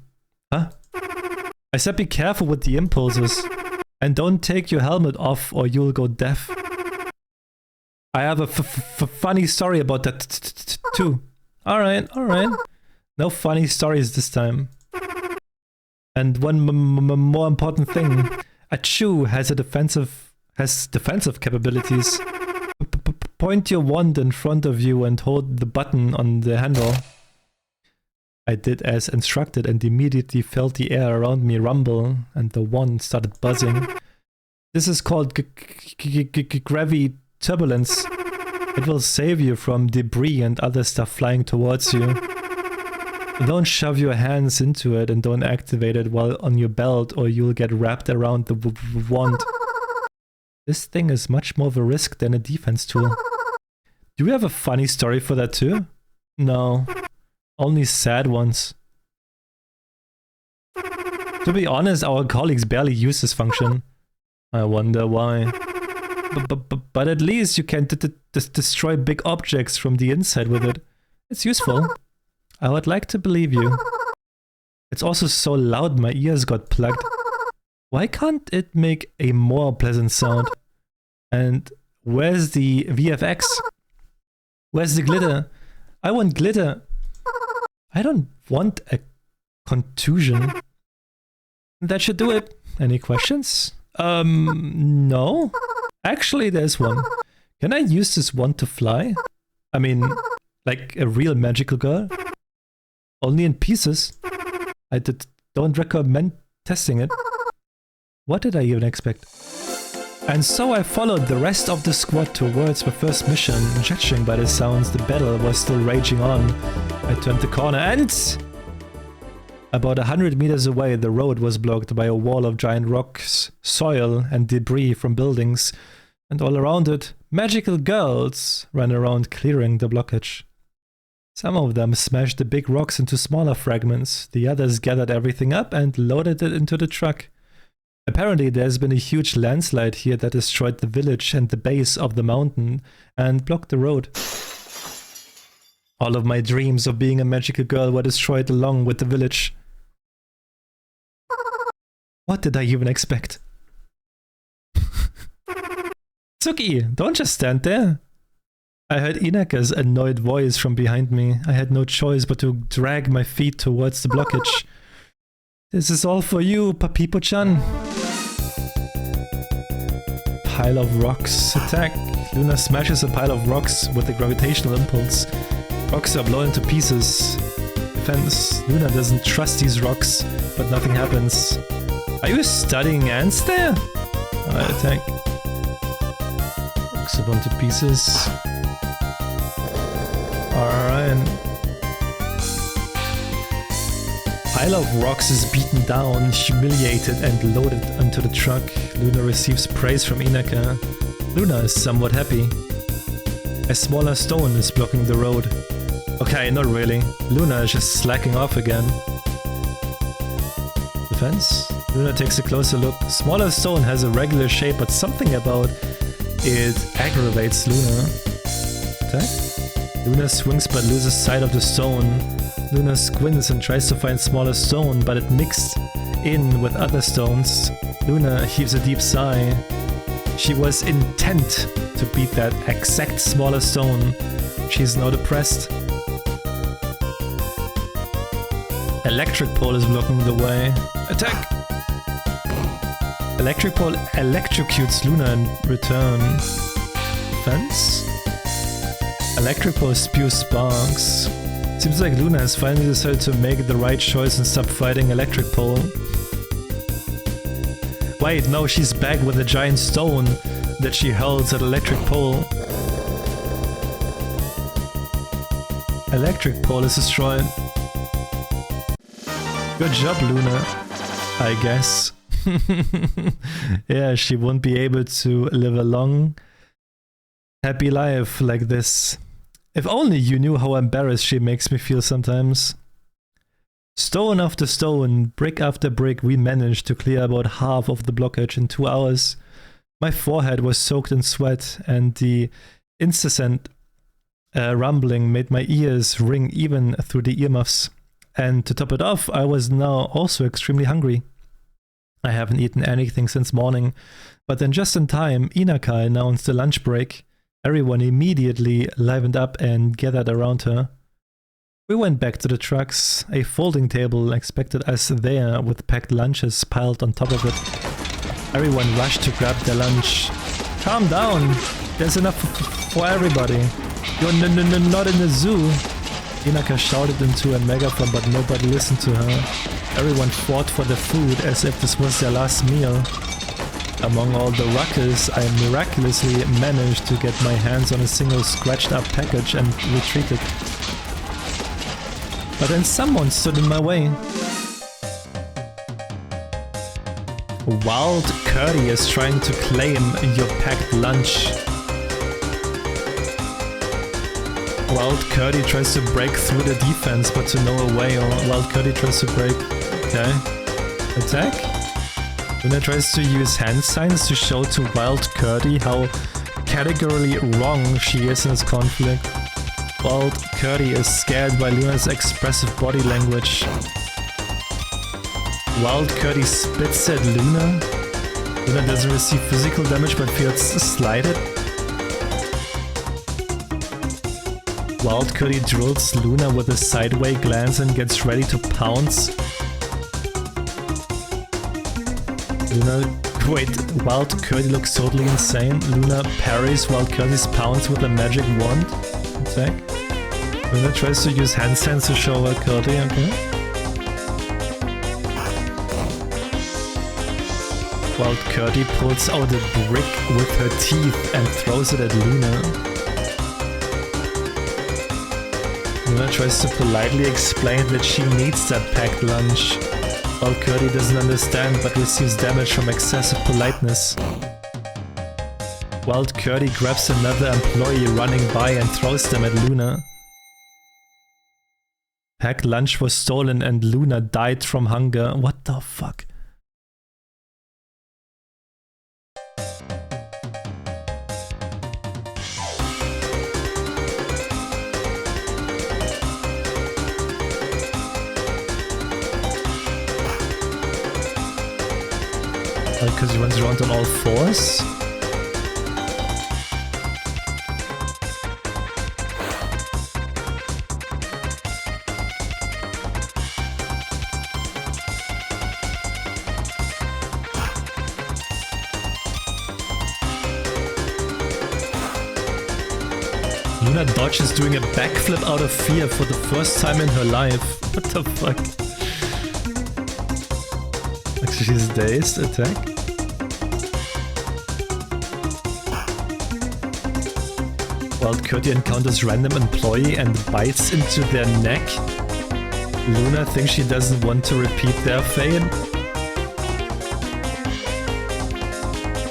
Huh? I said be careful with the impulses. And don't take your helmet off or you'll go deaf. I have a funny story about that too. Alright. No funny stories this time. And one more important thing. Achu has defensive capabilities. Point your wand in front of you and hold the button on the handle. I did as instructed and immediately felt the air around me rumble and the wand started buzzing. This is called gravity turbulence. It will save you from debris and other stuff flying towards you. Don't shove your hands into it and don't activate it while on your belt or you'll get wrapped around the wand. This thing is much more of a risk than a defense tool. Do we have a funny story for that too? No. Only sad ones. To be honest, our colleagues barely use this function. I wonder why. But at least you can destroy big objects from the inside with it. It's useful. I would like to believe you. It's also so loud my ears got plugged. Why can't it make a more pleasant sound? And where's the VFX? Where's the glitter? I want glitter. I don't want a contusion. That should do it. Any questions? No. Actually, there's one. Can I use this wand to fly? I mean, like a real magical girl? Only in pieces. I don't recommend testing it. What did I even expect? And so I followed the rest of the squad towards my first mission. Judging by the sounds, the battle was still raging on. I turned the corner and... about 100 meters away, the road was blocked by a wall of giant rocks, soil and debris from buildings. And all around it, magical girls ran around clearing the blockage. Some of them smashed the big rocks into smaller fragments. The others gathered everything up and loaded it into the truck. Apparently there's been a huge landslide here that destroyed the village and the base of the mountain and blocked the road. All of my dreams of being a magical girl were destroyed along with the village. What did I even expect? Tsuki, don't just stand there. I heard Inaka's annoyed voice from behind me. I had no choice but to drag my feet towards the blockage. This is all for you, Papipo-chan. Pile of rocks. Attack. Luna smashes a pile of rocks with a gravitational impulse. Rocks are blown into pieces. Defense. Luna doesn't trust these rocks, but nothing happens. Are you studying ants there? I attack. Rocks are blown to pieces. Alright. Pile of rocks is beaten down, humiliated and loaded onto the truck. Luna receives praise from Inaka. Luna is somewhat happy. A smaller stone is blocking the road. Okay, not really. Luna is just slacking off again. Defense? Luna takes a closer look. Smaller stone has a regular shape, but something about it aggravates Luna. Attack? Luna swings but loses sight of the stone. Luna squints and tries to find smaller stone, but it mixed in with other stones. Luna heaves a deep sigh. She was intent to beat that exact smaller stone. She is now depressed. Electric pole is blocking the way. Attack! Electric pole electrocutes Luna in return. Defense? Electric pole spews sparks. Seems like Luna has finally decided to make the right choice and stop fighting electric pole. Wait, no, she's back with a giant stone that she hurls at electric pole. Electric pole is destroyed. Good job, Luna. I guess. Yeah, she won't be able to live a long, happy life like this. If only you knew how embarrassed she makes me feel sometimes. Stone after stone, brick after brick, we managed to clear about half of the blockage in 2 hours. My forehead was soaked in sweat, and the incessant rumbling made my ears ring even through the earmuffs. And to top it off, I was now also extremely hungry. I haven't eaten anything since morning, but then just in time, Inaka announced the lunch break. Everyone immediately livened up and gathered around her. We went back to the trucks. A folding table expected us there with packed lunches piled on top of it. Everyone rushed to grab their lunch. Calm down! There's enough for everybody. You're not in the zoo! Inaka shouted into a megaphone, but nobody listened to her. Everyone fought for the food as if this was their last meal. Among all the ruckus, I miraculously managed to get my hands on a single scratched up package and retreated. But then someone stood in my way. Wild Curdy is trying to claim your packed lunch. Wild Curdy tries to break through the defense, but to no avail. Wild Curdy tries to break... Okay. Attack? Luna tries to use hand signs to show to Wild Curdy how categorically wrong she is in this conflict. Wild Curdy is scared by Luna's expressive body language. Wild Curdy spits at Luna. Luna doesn't receive physical damage but feels slighted. Wild Curdy drills Luna with a sideway glance and gets ready to pounce. Luna... Wait, Wild Curdy looks totally insane. Luna parries Wild Curdy's pounce with a magic wand. Attack. Luna tries to use hand signs to show Wild Curdy, okay. Wild Curdy pulls out a brick with her teeth and throws it at Luna. Luna tries to politely explain that she needs that packed lunch. Wild Curdy doesn't understand but receives damage from excessive politeness. Wild Curdy grabs another employee running by and throws them at Luna. Packed lunch was stolen and Luna died from hunger. What the fuck? Because he runs around on all fours? Luna Dodge is doing a backflip out of fear for the first time in her life. What the fuck? Actually, she's dazed. Attack. Wild Curdy encounters random employee and bites into their neck. Luna thinks she doesn't want to repeat their fate.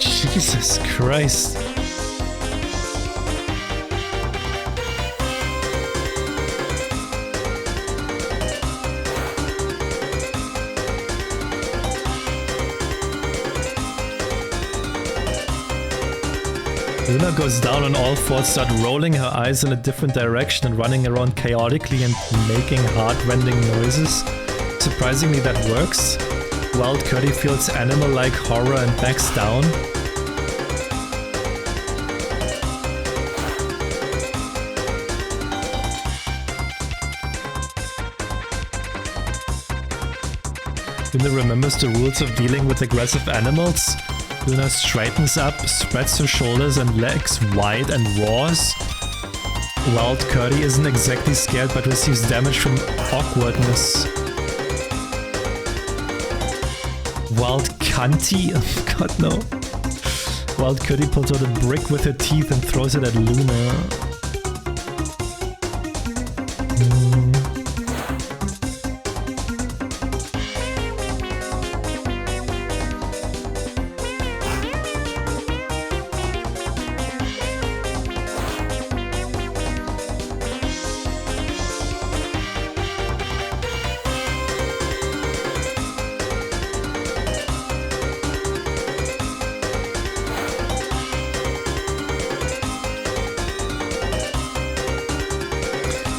Jesus Christ. Luna goes down on all fours, start rolling her eyes in a different direction and running around chaotically and making heart-rending noises. Surprisingly, that works. Wild Curdy feels animal-like horror and backs down. Luna remembers the rules of dealing with aggressive animals. Luna straightens up, spreads her shoulders and legs wide and roars. Wild Curdy isn't exactly scared but receives damage from awkwardness. Wild Cunty? Oh god, no. Wild Curdy pulls out a brick with her teeth and throws it at Luna.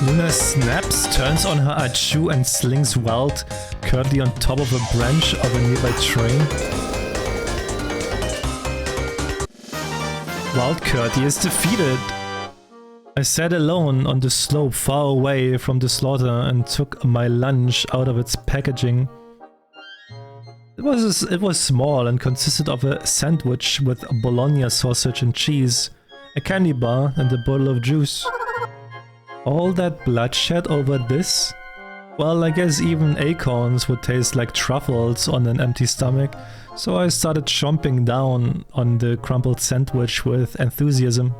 Luna snaps, turns on her Achu and slings Wild Curdy on top of a branch of a nearby tree. Wild Curdy is defeated. I sat alone on the slope far away from the slaughter and took my lunch out of its packaging. It was small and consisted of a sandwich with bologna sausage and cheese, a candy bar and a bottle of juice. All that bloodshed over this? Well, I guess even acorns would taste like truffles on an empty stomach, so I started chomping down on the crumpled sandwich with enthusiasm.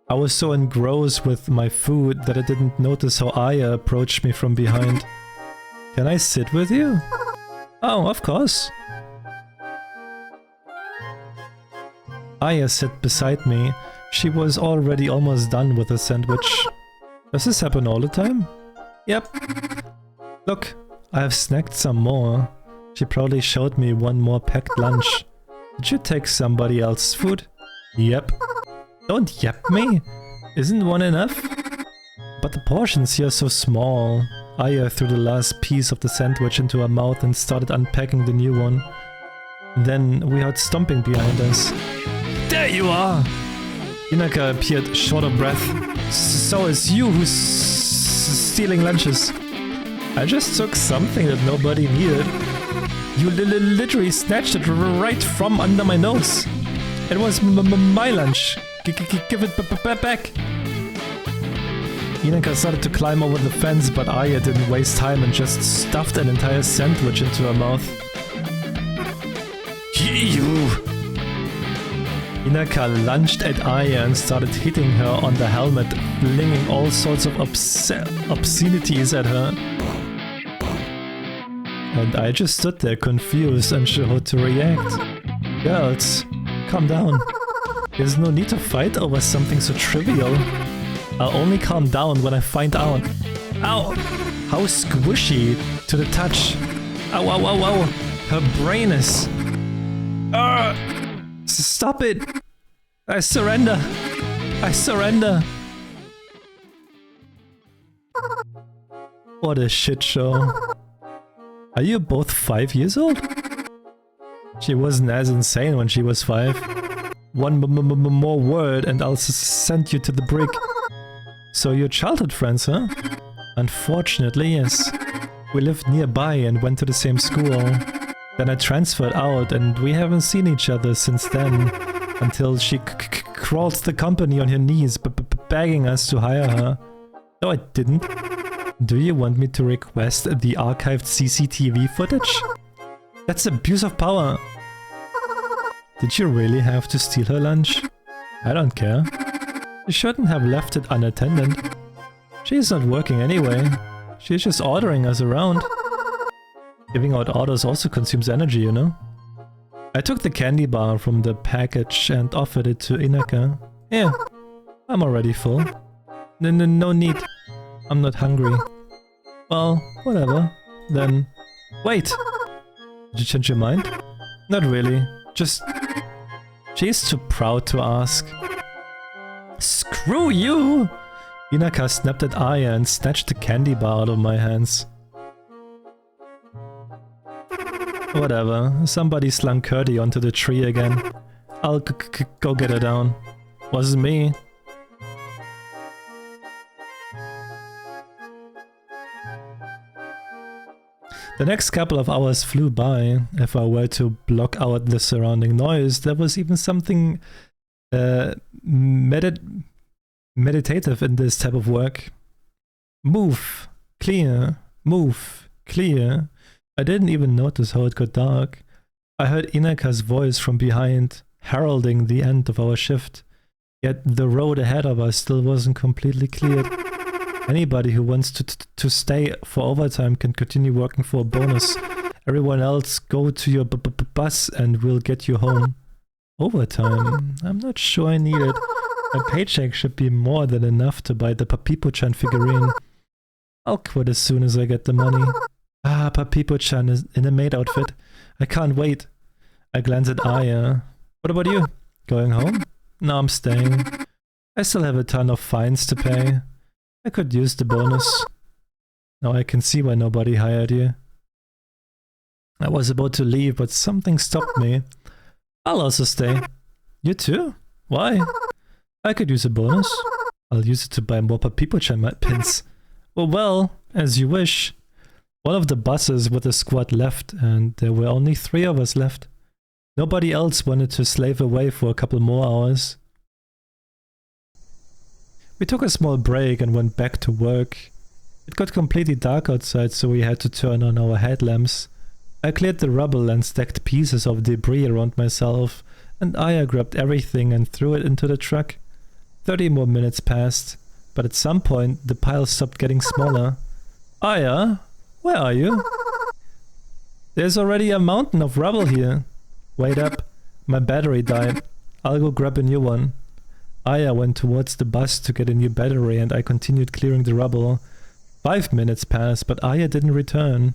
I was so engrossed with my food that I didn't notice how Aya approached me from behind. Can I sit with you? Oh, of course. Aya sat beside me. She was already almost done with the sandwich. Does this happen all the time? Yep. Look, I have snacked some more. She proudly showed me one more packed lunch. Did you take somebody else's food? Yep. Don't yep me. Isn't one enough? But the portions here are so small. Aya threw the last piece of the sandwich into her mouth and started unpacking the new one. Then we heard stomping behind us. There you are! Inaka appeared short of breath. So is you who's stealing lunches. I just took something that nobody needed. You literally snatched it right from under my nose. It was my lunch. Give it back. Inaka started to climb over the fence, but Aya didn't waste time and just stuffed an entire sandwich into her mouth. You! Inaka lunged at Aya and started hitting her on the helmet, flinging all sorts of obscenities at her. And I just stood there confused, unsure how to react. Girls, calm down. There's no need to fight over something so trivial. I'll only calm down when I find out. Ow! How squishy to the touch. Ow, ow, ow, ow. Her brain is... Stop it! I surrender! I surrender! What a shit show. Are you both 5 years old? She wasn't as insane when she was 5. One more word and I'll send you to the brick. So your childhood friends, huh? Unfortunately, yes. We lived nearby and went to the same school. Then I transferred out and we haven't seen each other since then. Until she crawled the company on her knees, begging us to hire her. No, I didn't. Do you want me to request the archived CCTV footage? That's abuse of power. Did you really have to steal her lunch? I don't care. You shouldn't have left it unattended. She's not working anyway. She's just ordering us around. Giving out orders also consumes energy, you know? I took the candy bar from the package and offered it to Inaka. Here, I'm already full. No need. I'm not hungry. Well, whatever. Then... Wait! Did you change your mind? Not really. Just... She's too proud to ask. Screw you! Inaka snapped at Aya and snatched the candy bar out of my hands. Whatever, somebody slung Curdy onto the tree again. I'll go get her down. Wasn't me. The next couple of hours flew by. If I were to block out the surrounding noise, there was even something meditative in this type of work. Move, clear, move, clear. I didn't even notice how it got dark. I heard Inaka's voice from behind, heralding the end of our shift. Yet the road ahead of us still wasn't completely cleared. Anybody who wants to stay for overtime can continue working for a bonus. Everyone else go to your bus and we'll get you home. Overtime? I'm not sure I need it. My paycheck should be more than enough to buy the Papipo-chan figurine. I'll quit as soon as I get the money. Ah, Papipo-chan is in a maid outfit. I can't wait. I glance at Aya. What about you? Going home? No, I'm staying. I still have a ton of fines to pay. I could use the bonus. Now I can see why nobody hired you. I was about to leave, but something stopped me. I'll also stay. You too? Why? I could use a bonus. I'll use it to buy more Papipo-chan pins. Well, as you wish. One of the buses with the squad left, and there were only 3 of us left. Nobody else wanted to slave away for a couple more hours. We took a small break and went back to work. It got completely dark outside, so we had to turn on our headlamps. I cleared the rubble and stacked pieces of debris around myself, and Aya grabbed everything and threw it into the truck. 30 more minutes passed, but at some point the pile stopped getting smaller. Aya? Where are you? There's already a mountain of rubble here. Wait up. My battery died. I'll go grab a new one. Aya went towards the bus to get a new battery and I continued clearing the rubble. 5 minutes passed, but Aya didn't return.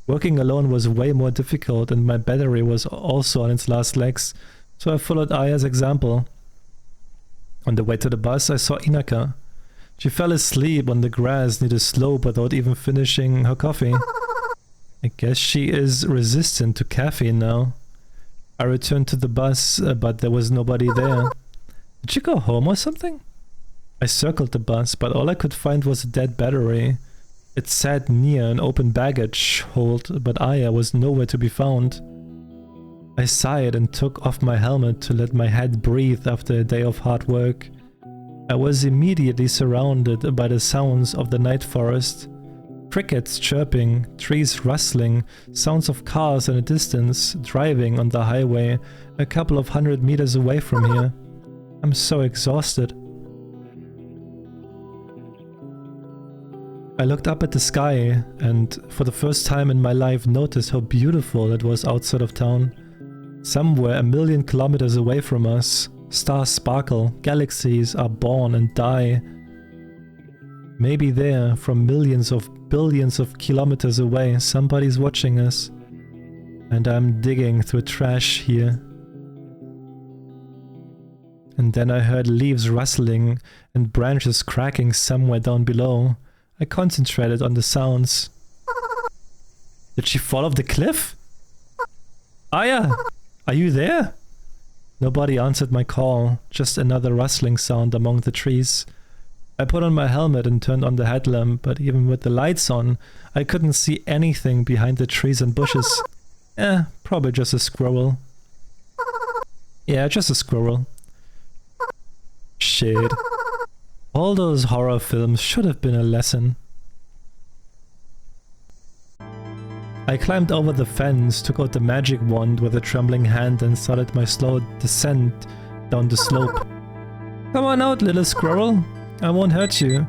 Working alone was way more difficult and my battery was also on its last legs, so I followed Aya's example. On the way to the bus, I saw Inaka. She fell asleep on the grass near the slope without even finishing her coffee. I guess she is resistant to caffeine now. I returned to the bus, but there was nobody there. Did she go home or something? I circled the bus, but all I could find was a dead battery. It sat near an open baggage hold, but Aya was nowhere to be found. I sighed and took off my helmet to let my head breathe after a day of hard work. I was immediately surrounded by the sounds of the night forest. Crickets chirping, trees rustling, sounds of cars in the distance, driving on the highway a couple of 100 meters away from here. I'm so exhausted. I looked up at the sky and for the first time in my life noticed how beautiful it was outside of town. Somewhere 1,000,000 kilometers away from us, stars sparkle, galaxies are born and die. Maybe there, from millions of billions of kilometers away, somebody's watching us. And I'm digging through trash here. And then I heard leaves rustling and branches cracking somewhere down below. I concentrated on the sounds. Did she fall off the cliff? Aya! Are you there? Nobody answered my call, just another rustling sound among the trees. I put on my helmet and turned on the headlamp, but even with the lights on, I couldn't see anything behind the trees and bushes. Probably just a squirrel. Yeah, just a squirrel. Shit. All those horror films should have been a lesson. I climbed over the fence, took out the magic wand with a trembling hand and started my slow descent down the slope. Come on out, little squirrel. I won't hurt you.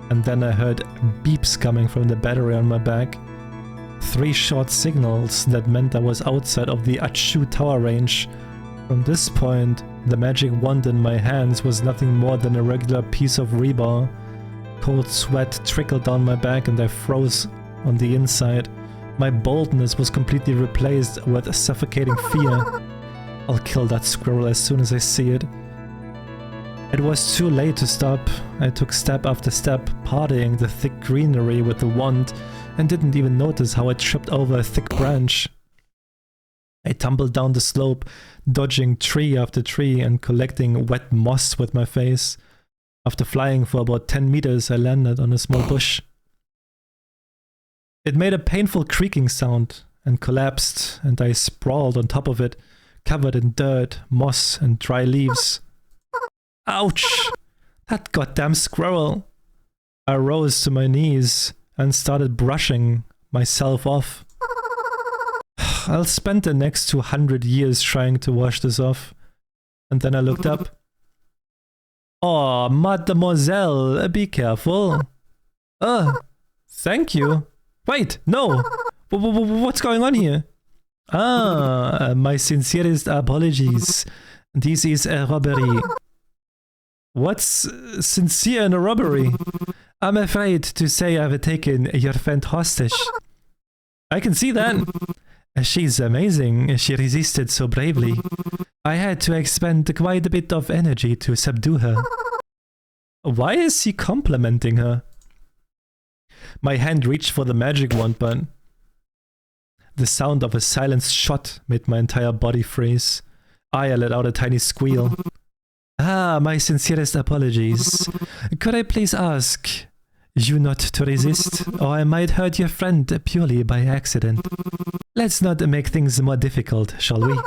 And then I heard beeps coming from the battery on my back. 3 short signals that meant I was outside of the Achu tower range. From this point, the magic wand in my hands was nothing more than a regular piece of rebar. Cold sweat trickled down my back and I froze on the inside. My boldness was completely replaced with suffocating fear. I'll kill that squirrel as soon as I see it. It was too late to stop. I took step after step, partying the thick greenery with the wand, and didn't even notice how I tripped over a thick branch. I tumbled down the slope, dodging tree after tree and collecting wet moss with my face. After flying for about 10 meters, I landed on a small bush. It made a painful creaking sound and collapsed, and I sprawled on top of it, covered in dirt, moss, and dry leaves. Ouch! That goddamn squirrel! I rose to my knees and started brushing myself off. I'll spend the next 200 years trying to wash this off. And then I looked up. Oh, mademoiselle, be careful. Thank you. Wait, no! What's going on here? My sincerest apologies. This is a robbery. What's sincere in a robbery? I'm afraid to say I've taken your friend hostage. I can see that. She's amazing. She resisted so bravely. I had to expend quite a bit of energy to subdue her. Why is he complimenting her? My hand reached for the magic wand, but the sound of a silenced shot made my entire body freeze. I let out a tiny squeal. My sincerest apologies. Could I please ask you not to resist, or I might hurt your friend purely by accident. Let's not make things more difficult, shall we?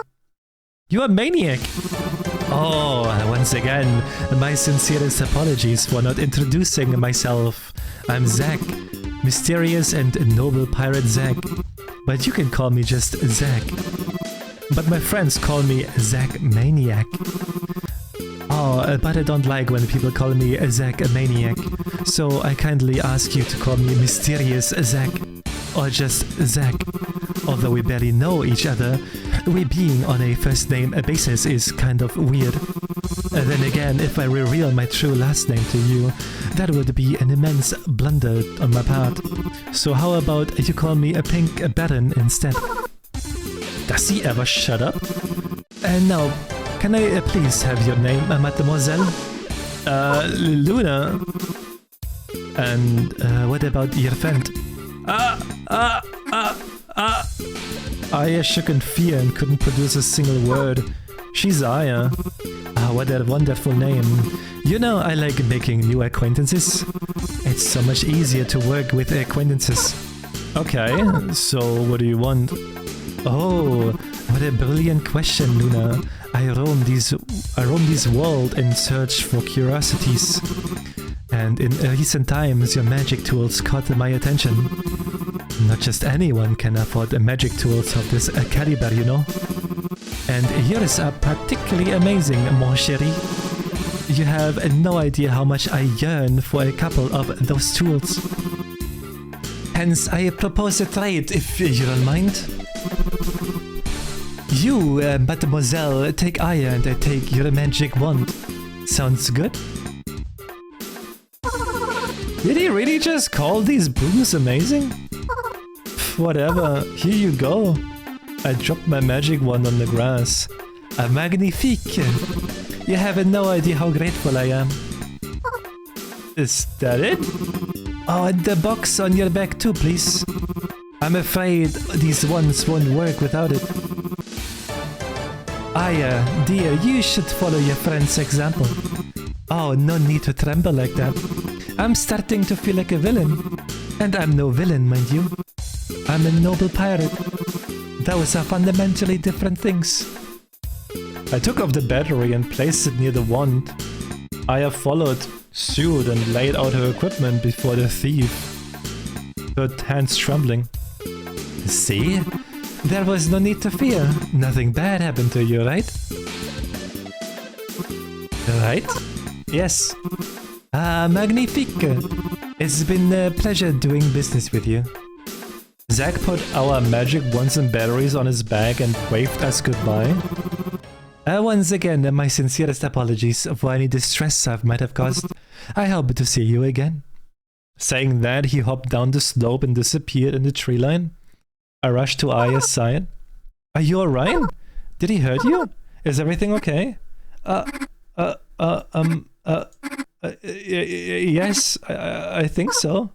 You're a maniac! Oh, once again, my sincerest apologies for not introducing myself. I'm Zack, mysterious and noble pirate Zack. But you can call me just Zack. But my friends call me Zack Maniac. Oh, but I don't like when people call me Zack Maniac. So I kindly ask you to call me Mysterious Zack. Or just Zack. Although we barely know each other, we being on a first name basis is kind of weird. Then again, if I reveal my true last name to you, that would be an immense blunder on my part. So how about you call me a Pink Baron instead? Does he ever shut up? And now, can I please have your name, mademoiselle? Luna. And what about your friend? I shook in fear and couldn't produce a single word. She's Aya. What a wonderful name. You know, I like making new acquaintances. It's so much easier to work with acquaintances. Okay, so what do you want? Oh, what a brilliant question, Luna. I roam this world in search for curiosities. And in recent times, your magic tools caught my attention. Not just anyone can afford magic tools of this caliber, you know? And yours are particularly amazing, mon chéri. You have no idea how much I yearn for a couple of those tools. Hence, I propose a trade, if you don't mind. You, mademoiselle, take Aya and I take your magic wand. Sounds good? Did he really just call these brooms amazing? Whatever, here you go. I dropped my magic wand on the grass. Magnifique! You have no idea how grateful I am. Is that it? Oh, and the box on your back too, please. I'm afraid these ones won't work without it. Aya, dear, you should follow your friend's example. Oh, no need to tremble like that. I'm starting to feel like a villain. And I'm no villain, mind you. I'm a noble pirate. Those are fundamentally different things. I took off the battery and placed it near the wand. Aya followed suit and laid out her equipment before the thief, her hands trembling. See? There was no need to fear. Nothing bad happened to you, right? Right? Yes. Ah, magnifique. It's been a pleasure doing business with you. Zack put our magic wands and batteries on his back and waved us goodbye. Once again, my sincerest apologies for any distress I might have caused. I hope to see you again. Saying that, he hopped down the slope and disappeared in the tree line. I rushed to Aya's side. Are you alright? Did he hurt you? Is everything okay? Yes, I think so.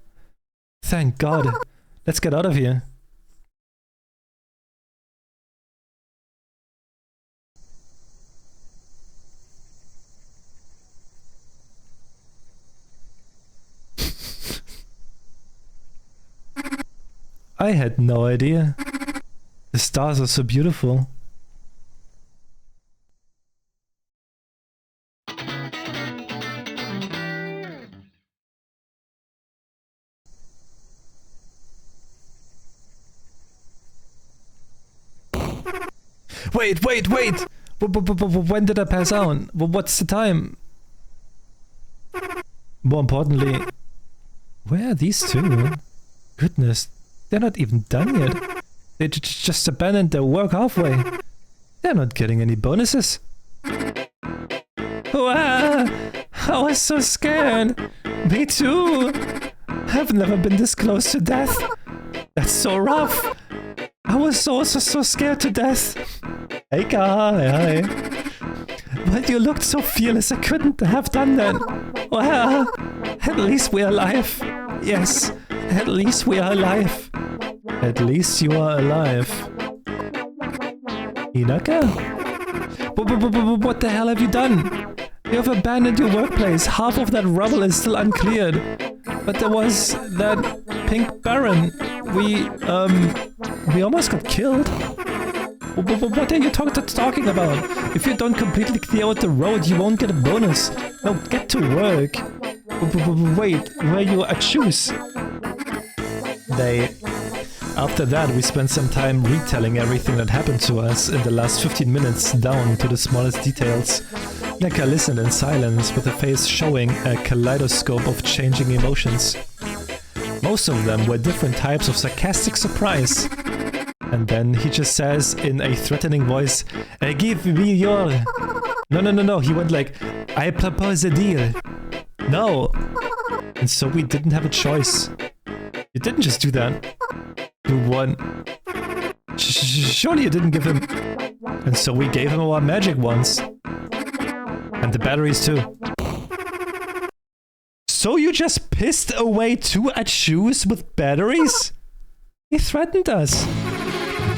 Thank God. Let's get out of here. I had no idea. The stars are so beautiful. Wait! When did I pass out? What's the time? More importantly, where are these two? Goodness, they're not even done yet. They just abandoned their work halfway. They're not getting any bonuses. Wow, I was so scared. Me too. I've never been this close to death. That's so rough. I was also so scared to death. Hey, hi. But you looked so fearless, I couldn't have done that. Well, at least we're alive. Yes, at least we are alive. At least you are alive. Inaka? What the hell have you done? You have abandoned your workplace. Half of that rubble is still uncleared. But there was that pink baron. We almost got killed. What are you talking about? If you don't completely clear out the road, you won't get a bonus. Now get to work. Wait, were you at shoes? After that, we spent some time retelling everything that happened to us in the last 15 minutes down to the smallest details. Neka listened in silence with a face showing a kaleidoscope of changing emotions. Most of them were different types of sarcastic surprise. And then he just says in a threatening voice, give me your... No, he went like, I propose a deal. No. And so we didn't have a choice. You didn't just do that. You won. Surely you didn't give him... And so we gave him our magic ones. And the batteries too. So you just pissed away 2 at shoes with batteries? He threatened us.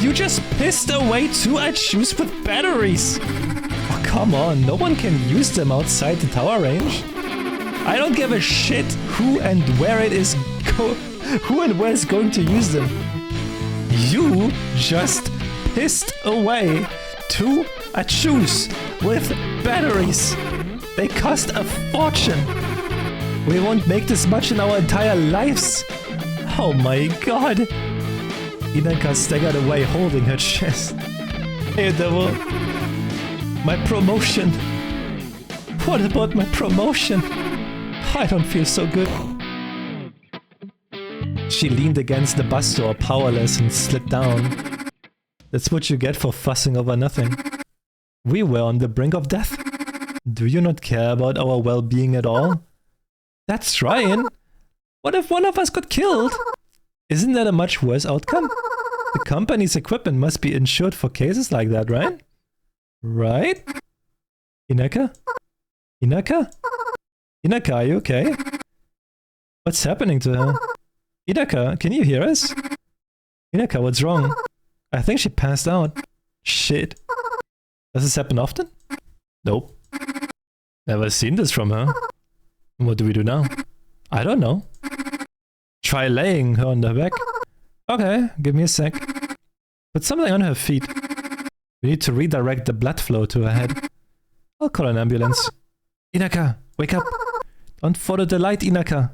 You just pissed away 2 at shoes with batteries. Oh, come on, no one can use them outside the tower range. I don't give a shit who and where it is who and where is going to use them. You just pissed away 2 at shoes with batteries. They cost a fortune. We won't make this much in our entire lives. Oh my god. Inaka staggered away holding her chest. Hey devil. My promotion. What about my promotion? I don't feel so good. She leaned against the bus door, powerless, and slid down. That's what you get for fussing over nothing. We were on the brink of death. Do you not care about our well-being at all? That's Ryan. What if one of us got killed? Isn't that a much worse outcome? The company's equipment must be insured for cases like that, right? Right? Inaka? Inaka? Inaka, are you okay? What's happening to her? Inaka, can you hear us? Inaka, what's wrong? I think she passed out. Shit. Does this happen often? Nope. Never seen this from her. What do we do now? I don't know. Try laying her on the back. Okay, give me a sec. Put something on her feet. We need to redirect the blood flow to her head. I'll call an ambulance. Inaka, wake up. Don't follow the light, Inaka.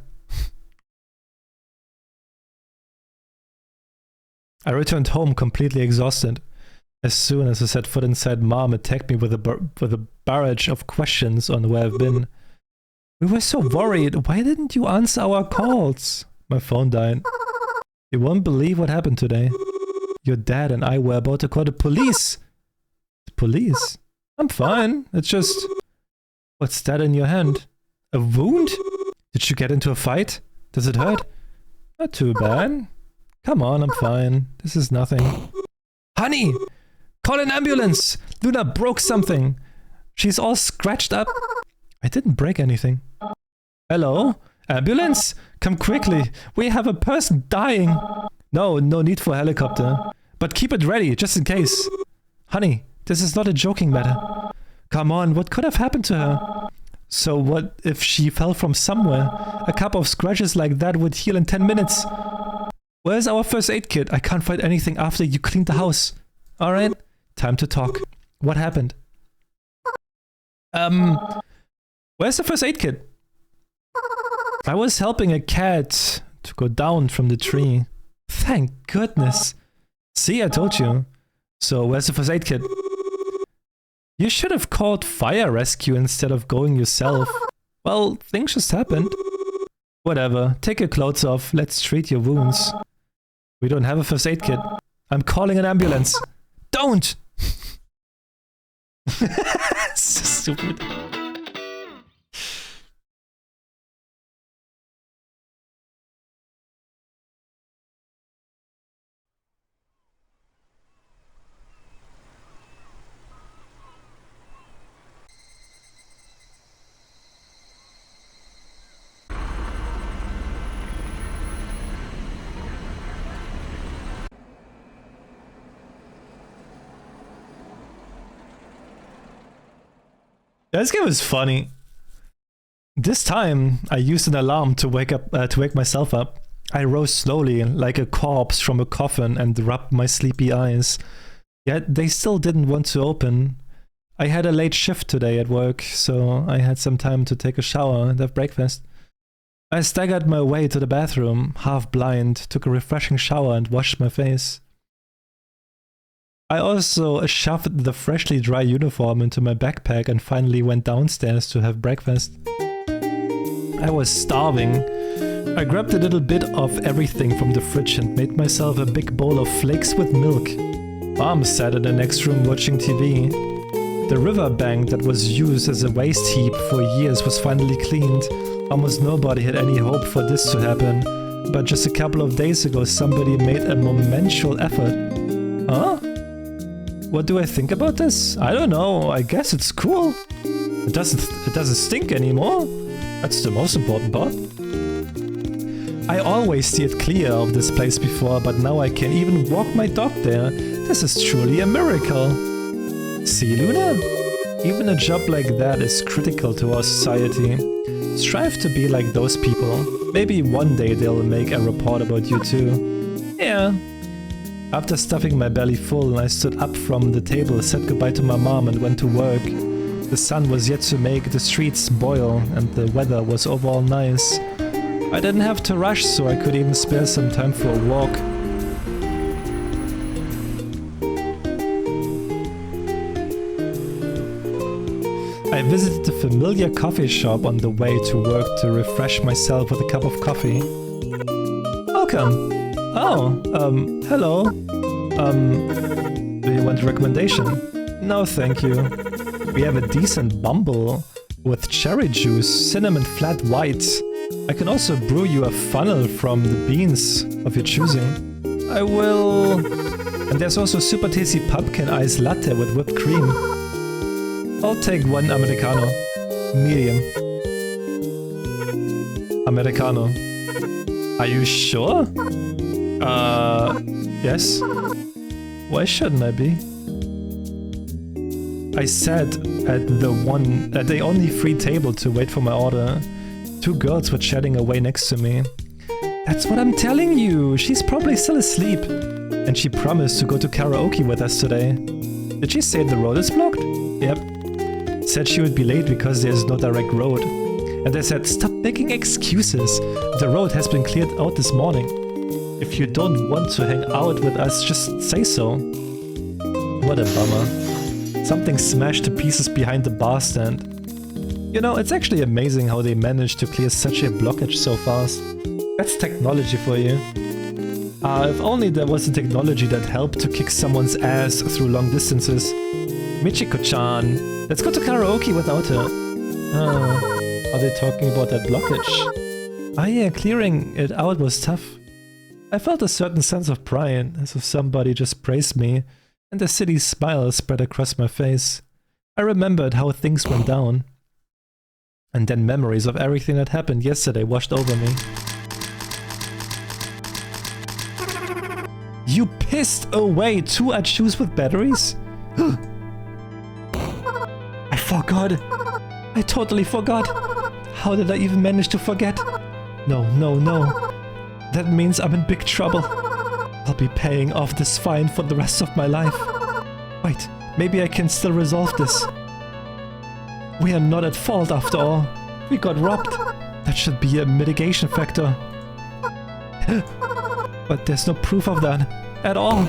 I returned home completely exhausted. As soon as I set foot inside, Mom attacked me with a barrage of questions on where I've been. We were so worried. Why didn't you answer our calls? My phone died. You won't believe what happened today. Your dad and I were about to call the police. The police? I'm fine. It's just... What's that in your hand? A wound? Did you get into a fight? Does it hurt? Not too bad. Come on, I'm fine. This is nothing. Honey! Call an ambulance! Luna broke something. She's all scratched up. I didn't break anything. Hello? Ambulance? Come quickly. We have a person dying. No need for a helicopter. But keep it ready, just in case. Honey, this is not a joking matter. Come on, what could have happened to her? So what if she fell from somewhere? A couple of scratches like that would heal in 10 minutes. Where's our first aid kit? I can't find anything after you cleaned the house. Alright, time to talk. What happened? Where's the first aid kit? I was helping a cat to go down from the tree. Thank goodness. See, I told you. So where's the first aid kit? You should have called fire rescue instead of going yourself. Well, things just happened. Whatever, take your clothes off. Let's treat your wounds. We don't have a first aid kit. I'm calling an ambulance. Don't! So stupid. This game was funny. This time, I used an alarm to wake myself up. I rose slowly, like a corpse from a coffin, and rubbed my sleepy eyes. Yet they still didn't want to open. I had a late shift today at work, so I had some time to take a shower and have breakfast. I staggered my way to the bathroom, half blind, took a refreshing shower and washed my face. I also shoved the freshly dry uniform into my backpack and finally went downstairs to have breakfast. I was starving. I grabbed a little bit of everything from the fridge and made myself a big bowl of flakes with milk. Mom sat in the next room watching TV. The riverbank that was used as a waste heap for years was finally cleaned. Almost nobody had any hope for this to happen, but just a couple of days ago somebody made a monumental effort. Huh? What do I think about this? I don't know, I guess it's cool. It doesn't stink anymore. That's the most important part. I always steered clear of this place before, but now I can even walk my dog there. This is truly a miracle. See, Luna? Even a job like that is critical to our society. Strive to be like those people. Maybe one day they'll make a report about you too. Yeah. After stuffing my belly full, I stood up from the table, said goodbye to my mom and went to work. The sun was yet to make the streets boil and the weather was overall nice. I didn't have to rush, so I could even spare some time for a walk. I visited the familiar coffee shop on the way to work to refresh myself with a cup of coffee. Welcome! Oh, hello. Do you want a recommendation? No, thank you. We have a decent bumble with cherry juice, cinnamon flat white. I can also brew you a funnel from the beans of your choosing. I will... And there's also super tasty pumpkin ice latte with whipped cream. I'll take one Americano. Medium. Americano. Are you sure? Yes. Why shouldn't I be? I sat at the only free table to wait for my order. 2 girls were chatting away next to me. That's what I'm telling you. She's probably still asleep. And she promised to go to karaoke with us today. Did she say the road is blocked? Yep. Said she would be late because there's no direct road. And I said, stop making excuses. The road has been cleared out this morning. If you don't want to hang out with us, just say so. What a bummer. Something smashed to pieces behind the bar stand. You know, it's actually amazing how they managed to clear such a blockage so fast. That's technology for you. If only there was a technology that helped to kick someone's ass through long distances. Michiko-chan, let's go to karaoke without her. Are they talking about that blockage? Ah yeah, clearing it out was tough. I felt a certain sense of pride, as if somebody just praised me, and a silly smile spread across my face. I remembered how things went down. And then memories of everything that happened yesterday washed over me. You pissed away 2 achus with batteries? I forgot. I totally forgot. How did I even manage to forget? No. That means I'm in big trouble. I'll be paying off this fine for the rest of my life. Wait, maybe I can still resolve this. We are not at fault after all. We got robbed. That should be a mitigation factor. But there's no proof of that. At all.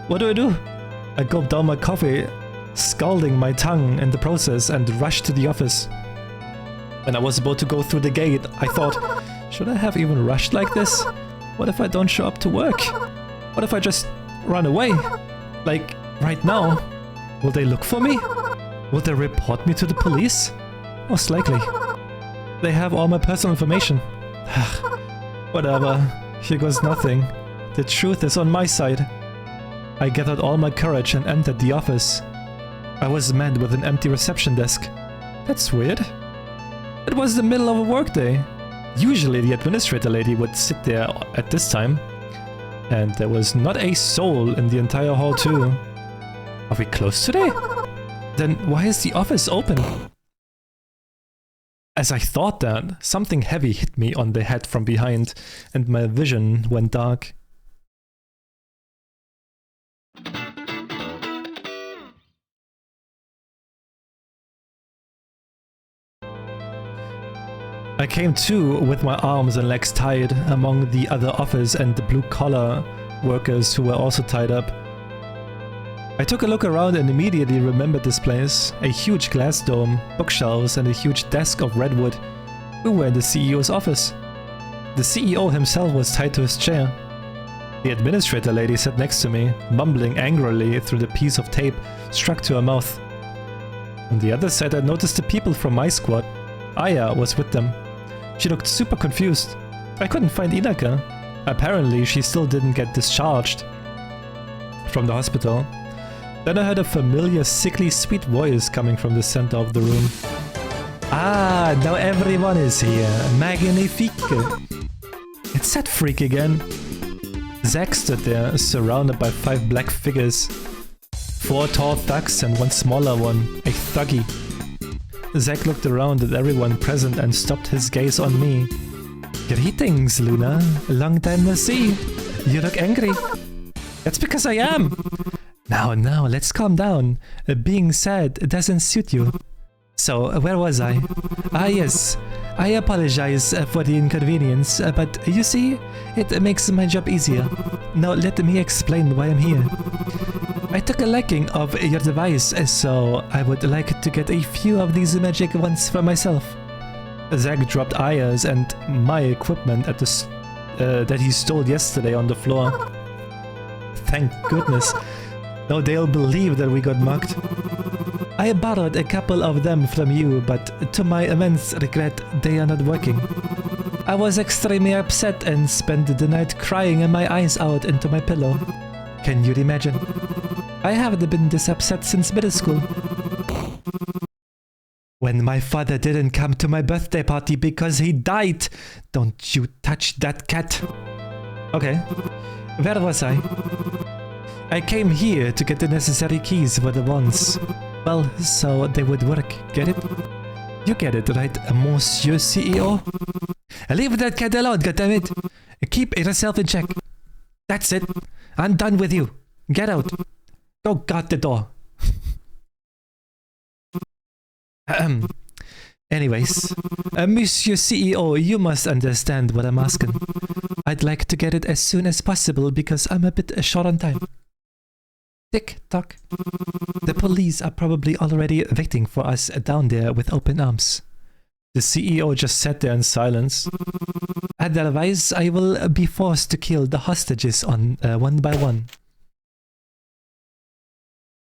What do? I gulped down my coffee, scalding my tongue in the process, and rushed to the office. When I was about to go through the gate, I thought, should I have even rushed like this? What if I don't show up to work? What if I just run away? Like, right now? Will they look for me? Will they report me to the police? Most likely. They have all my personal information. Whatever. Here goes nothing. The truth is on my side. I gathered all my courage and entered the office. I was met with an empty reception desk. That's weird. It was the middle of a workday. Usually the administrator lady would sit there at this time. And there was not a soul in the entire hall too. Are we closed today? Then why is the office open? As I thought that, something heavy hit me on the head from behind, and my vision went dark. I came to with my arms and legs tied among the other office and the blue-collar workers who were also tied up. I took a look around and immediately remembered this place. A huge glass dome, bookshelves and a huge desk of redwood. We were in the CEO's office. The CEO himself was tied to his chair. The administrator lady sat next to me, mumbling angrily through the piece of tape stuck to her mouth. On the other side I noticed the people from my squad. Aya was with them. She looked super confused. I couldn't find Inaka. Apparently she still didn't get discharged from the hospital. Then I heard a familiar, sickly, sweet voice coming from the center of the room. Ah, now everyone is here. Magnifique. It's that freak again. Zack stood there, surrounded by 5 black figures. 4 tall thugs and 1 smaller one, a thuggy. Zack looked around at everyone present and stopped his gaze on me. Greetings, Luna. Long time no see. You look angry. That's because I am. Now, let's calm down. Being sad doesn't suit you. So, where was I? Ah, yes. I apologize for the inconvenience, but you see, it makes my job easier. Now, let me explain why I'm here. I took a liking of your device, so I would like to get a few of these magic ones for myself. Zack dropped Aya's and my equipment at that he stole yesterday on the floor. Thank goodness. Now they'll believe that we got mugged. I borrowed a couple of them from you, but to my immense regret, they are not working. I was extremely upset and spent the night crying my eyes out into my pillow. Can you imagine? I haven't been this upset since middle school. When my father didn't come to my birthday party because he died. Don't you touch that cat. Okay, where was I? I came here to get the necessary keys for the wands. Well, so they would work, get it? You get it, right, Monsieur CEO? Leave that cat alone, goddammit! Keep yourself in check. That's it. I'm done with you. Get out. Go guard the door. Anyways, Monsieur CEO, you must understand what I'm asking. I'd like to get it as soon as possible because I'm a bit short on time. Tick tock. The police are probably already waiting for us down there with open arms. The CEO just sat there in silence. Otherwise, I will be forced to kill the hostages on one by one.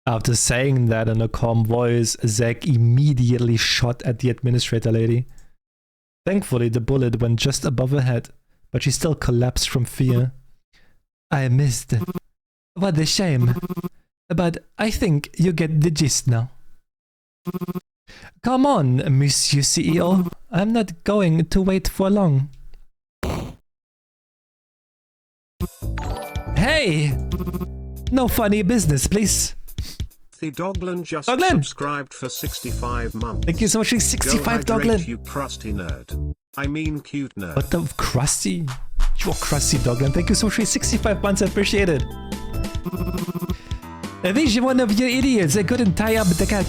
After saying that in a calm voice, Zack immediately shot at the administrator lady. Thankfully, the bullet went just above her head, but she still collapsed from fear. I missed. What a shame. But I think you get the gist now. Come on, Monsieur CEO. I'm not going to wait for long. Hey! No funny business, please. The Doglin just subscribed for 65 months. Thank you so much, 65 Doglin. You crusty nerd. I mean cute nerd. What the crusty? You are crusty Doglin. Thank you so much, 65 months. I appreciate it. I wish one of you idiots I couldn't tie up the cat.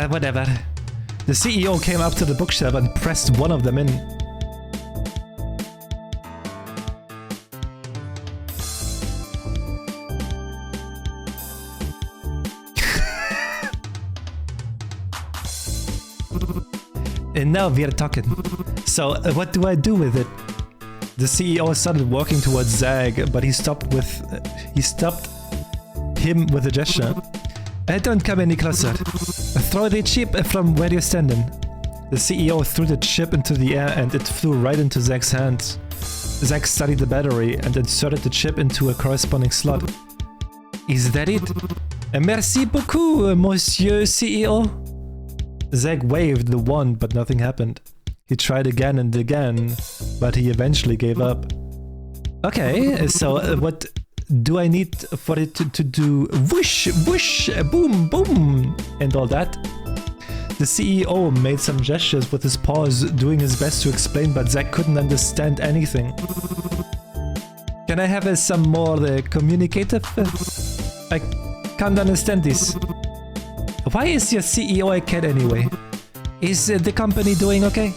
Whatever. The CEO came up to the bookshelf and pressed one of them in. And now we're talking. So, what do I do with it? The CEO started walking towards Zag, but he stopped him with a gesture. Don't come any closer. Throw the chip from where you're standing. The CEO threw the chip into the air and it flew right into Zag's hand. Zag studied the battery and inserted the chip into a corresponding slot. Is that it? Merci beaucoup, Monsieur CEO. Zag waved the wand, but nothing happened. He tried again and again, but he eventually gave up. Okay, so what do I need for it to do whoosh, whoosh, boom, boom, and all that? The CEO made some gestures with his paws, doing his best to explain, but Zag couldn't understand anything. Can I have some more communicative? I can't understand this. Why is your CEO a cat anyway? Is the company doing okay?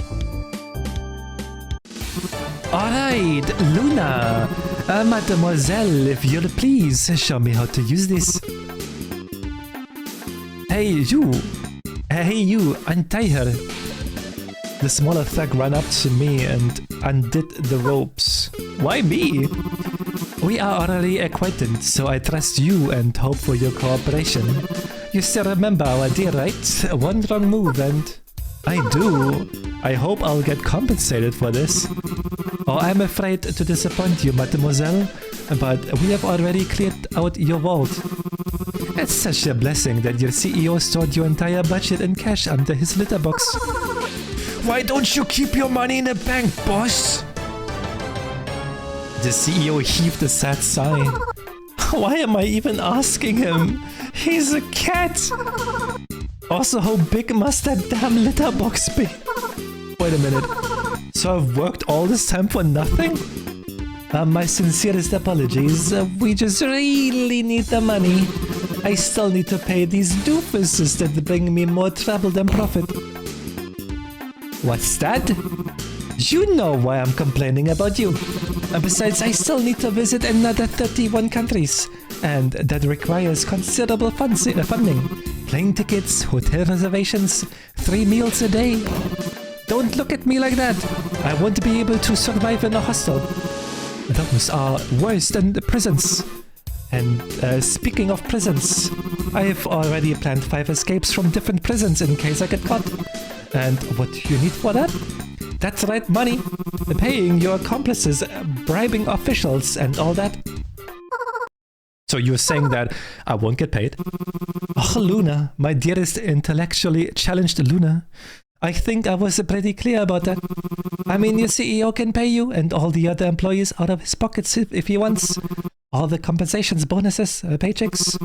Alright, Luna! Mademoiselle, if you'll please show me how to use this. Hey you! Hey you, untie her! The smaller thug ran up to me and undid the ropes. Why me? We are already acquainted, so I trust you and hope for your cooperation. You still remember our deal, right? One wrong move and... I do. I hope I'll get compensated for this. Oh, I'm afraid to disappoint you, mademoiselle, but we have already cleared out your vault. It's such a blessing that your CEO stored your entire budget in cash under his litter box. Why don't you keep your money in a bank, boss? The CEO heaved a sad sigh. Why am I even asking him? He's a cat! Also, how big must that damn litter box be? Wait a minute. So I've worked all this time for nothing? My sincerest apologies. We just really need the money. I still need to pay these doofuses that bring me more trouble than profit. What's that? You know why I'm complaining about you. And besides, I still need to visit another 31 countries. And that requires considerable funding. Plane tickets, hotel reservations, 3 meals a day. Don't look at me like that. I won't be able to survive in a hostel. Those are worse than the prisons. And speaking of prisons, I've already planned 5 escapes from different prisons in case I get caught. And what do you need for that? That's right, money. Paying your accomplices, bribing officials, and all that. So you're saying that I won't get paid? Oh, Luna, my dearest intellectually challenged Luna. I think I was pretty clear about that. I mean, your CEO can pay you and all the other employees out of his pockets if he wants. All the compensations, bonuses, paychecks.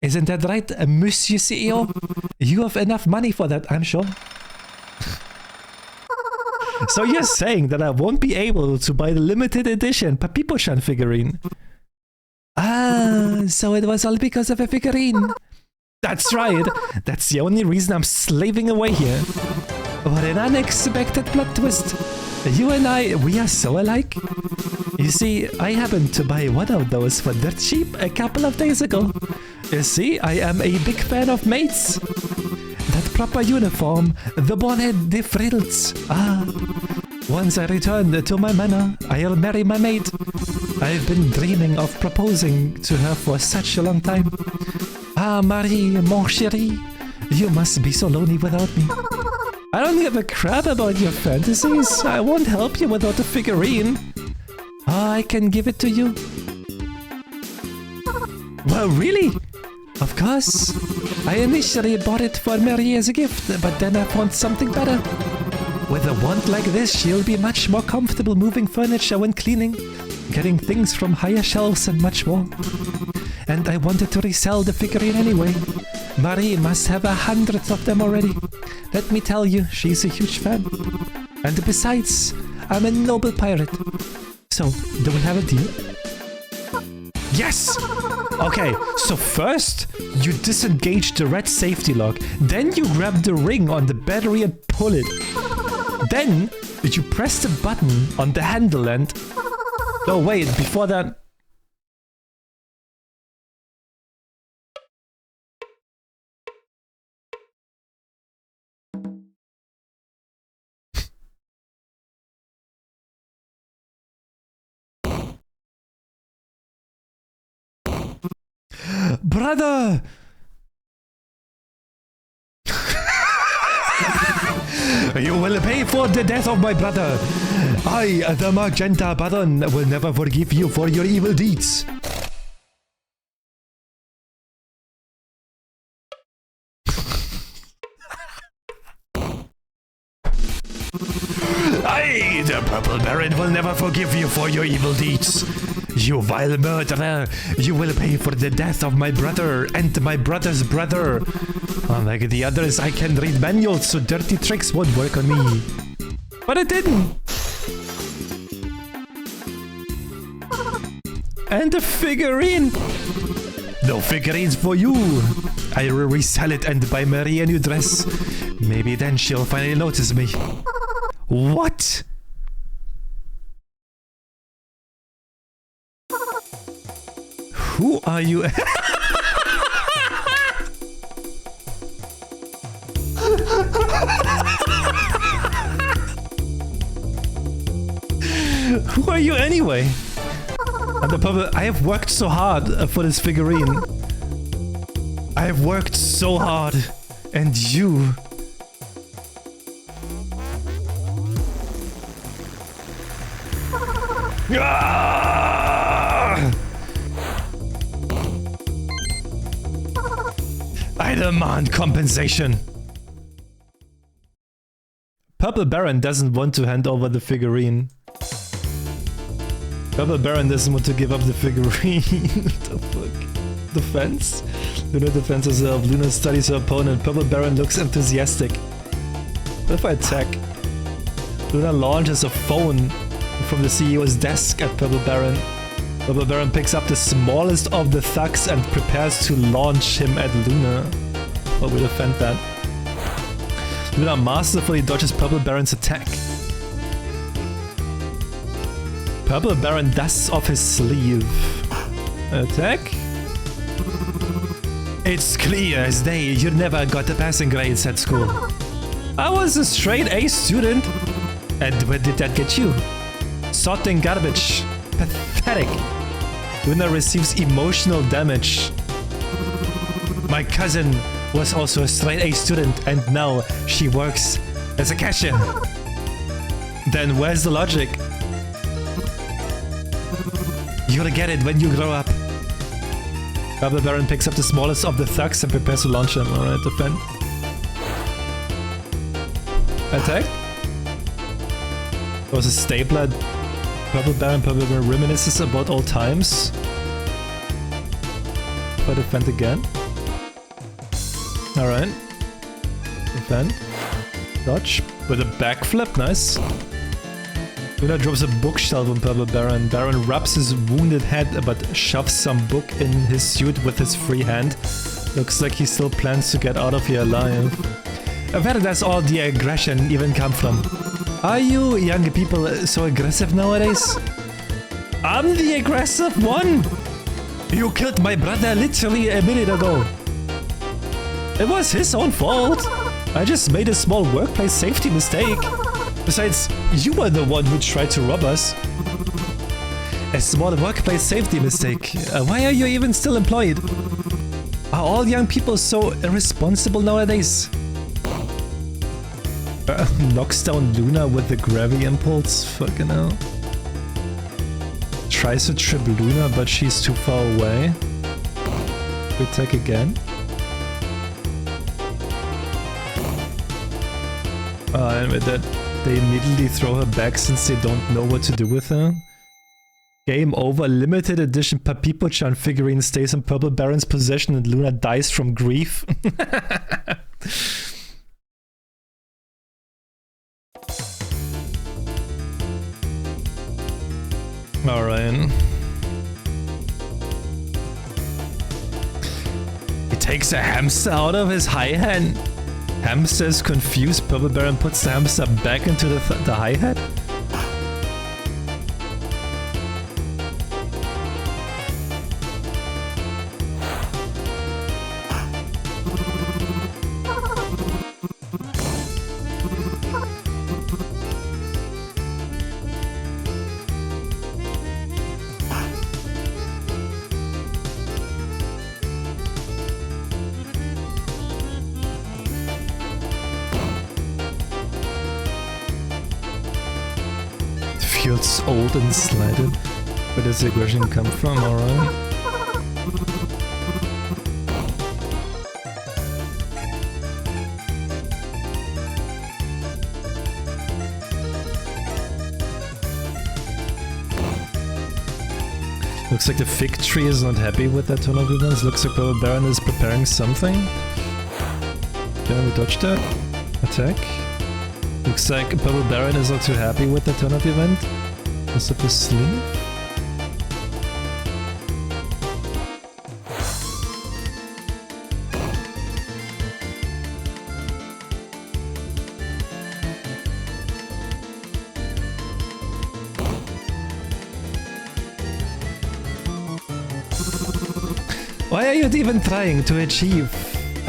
Isn't that right, Monsieur CEO? You have enough money for that, I'm sure. So you're saying that I won't be able to buy the limited edition Papipochan figurine? Ah, so it was all because of a figurine. That's right. That's the only reason I'm slaving away here. What an unexpected plot twist. You and I, we are so alike. You see, I happened to buy one of those for dirt cheap a couple of days ago. You see, I am a big fan of mates. That proper uniform, the bonnet de frills. Ah, once I return to my manor, I'll marry my mate. I've been dreaming of proposing to her for such a long time. Ah, Marie, mon chéri, you must be so lonely without me. I don't give a crap about your fantasies. I won't help you without a figurine. Oh, I can give it to you. Well, really? Of course. I initially bought it for Marie as a gift, but then I found something better. With a wand like this, she'll be much more comfortable moving furniture when cleaning, getting things from higher shelves and much more. And I wanted to resell the figurine anyway. Marie must have hundreds of them already. Let me tell you, she's a huge fan. And besides, I'm a noble pirate. So, do we have a deal? Yes! Okay, so first, you disengage the red safety lock. Then you grab the ring on the battery and pull it. Then, you press the button on the handle and... Oh wait, before that... Brother! You will pay for the death of my brother. I, the Magenta Baron, will never forgive you for your evil deeds. I, the Purple Baron, will never forgive you for your evil deeds. You vile murderer, you will pay for the death of my brother and my brother's brother. Unlike the others, I can read manuals, so dirty tricks won't work on me. But it didn't. And a figurine. No figurines for you. I will resell it and buy Marie a new dress. Maybe then she'll finally notice me. What? Who are you? Who are you anyway? And the purple, I have worked so hard for this figurine. I have worked so hard. And you... Ah! I demand compensation. Purple Baron doesn't want to hand over the figurine. Purple Baron doesn't want to give up the figurine. What the fuck? Defense? Luna defends herself. Luna studies her opponent. Purple Baron looks enthusiastic. What if I attack? Luna launches a phone from the CEO's desk at Purple Baron. Purple Baron picks up the smallest of the thugs and prepares to launch him at Luna. Well, we'll defend that. Luna masterfully dodges Purple Baron's attack. Purple Baron dusts off his sleeve. Attack? It's clear as day you never got the passing grades at school. I was a straight A student. And where did that get you? Sorting garbage. Pathetic. Luna receives emotional damage. My cousin was also a straight A student and now she works as a cashier. Then where's the logic? You'll get it when you grow up. Purple Baron picks up the smallest of the thugs and prepares to launch him. Alright, defend. Attack. There was a stapler. Purple Baron reminisces about old times. If I defend again. Alright. Defend. Dodge. With a backflip, nice. Luna drops a bookshelf on Purple Baron. Baron rubs his wounded head but shoves some book in his suit with his free hand. Looks like he still plans to get out of here alive. Where does all the aggression even come from? Are you young people so aggressive nowadays? I'm the aggressive one! You killed my brother literally a minute ago. It was his own fault. I just made a small workplace safety mistake. Besides, you were the one who tried to rob us. A small workplace safety mistake. Why are you even still employed? Are all young people so irresponsible nowadays? Knocks down Luna with the gravity impulse. Fucking hell. Tries to trip Luna, but she's too far away. We attack again. And with that, they immediately throw her back since they don't know what to do with her. Game over. Limited edition Papipo-chan figurine stays in Purple Baron's possession and Luna dies from grief. Alright. He takes a hamster out of his hi-hat. Hamster is confused. Purple Baron puts the hamster back into the hi-hat. Feels old and slighted. Where does the aggression come from? Alright. Looks like the fig tree is not happy with that turn of events. Looks like Purple Baron is preparing something. Yeah, we dodged that. Attack. Looks like Purple Baron is not too happy with the turn of event. What's up his sleeve? Why are you even trying to achieve?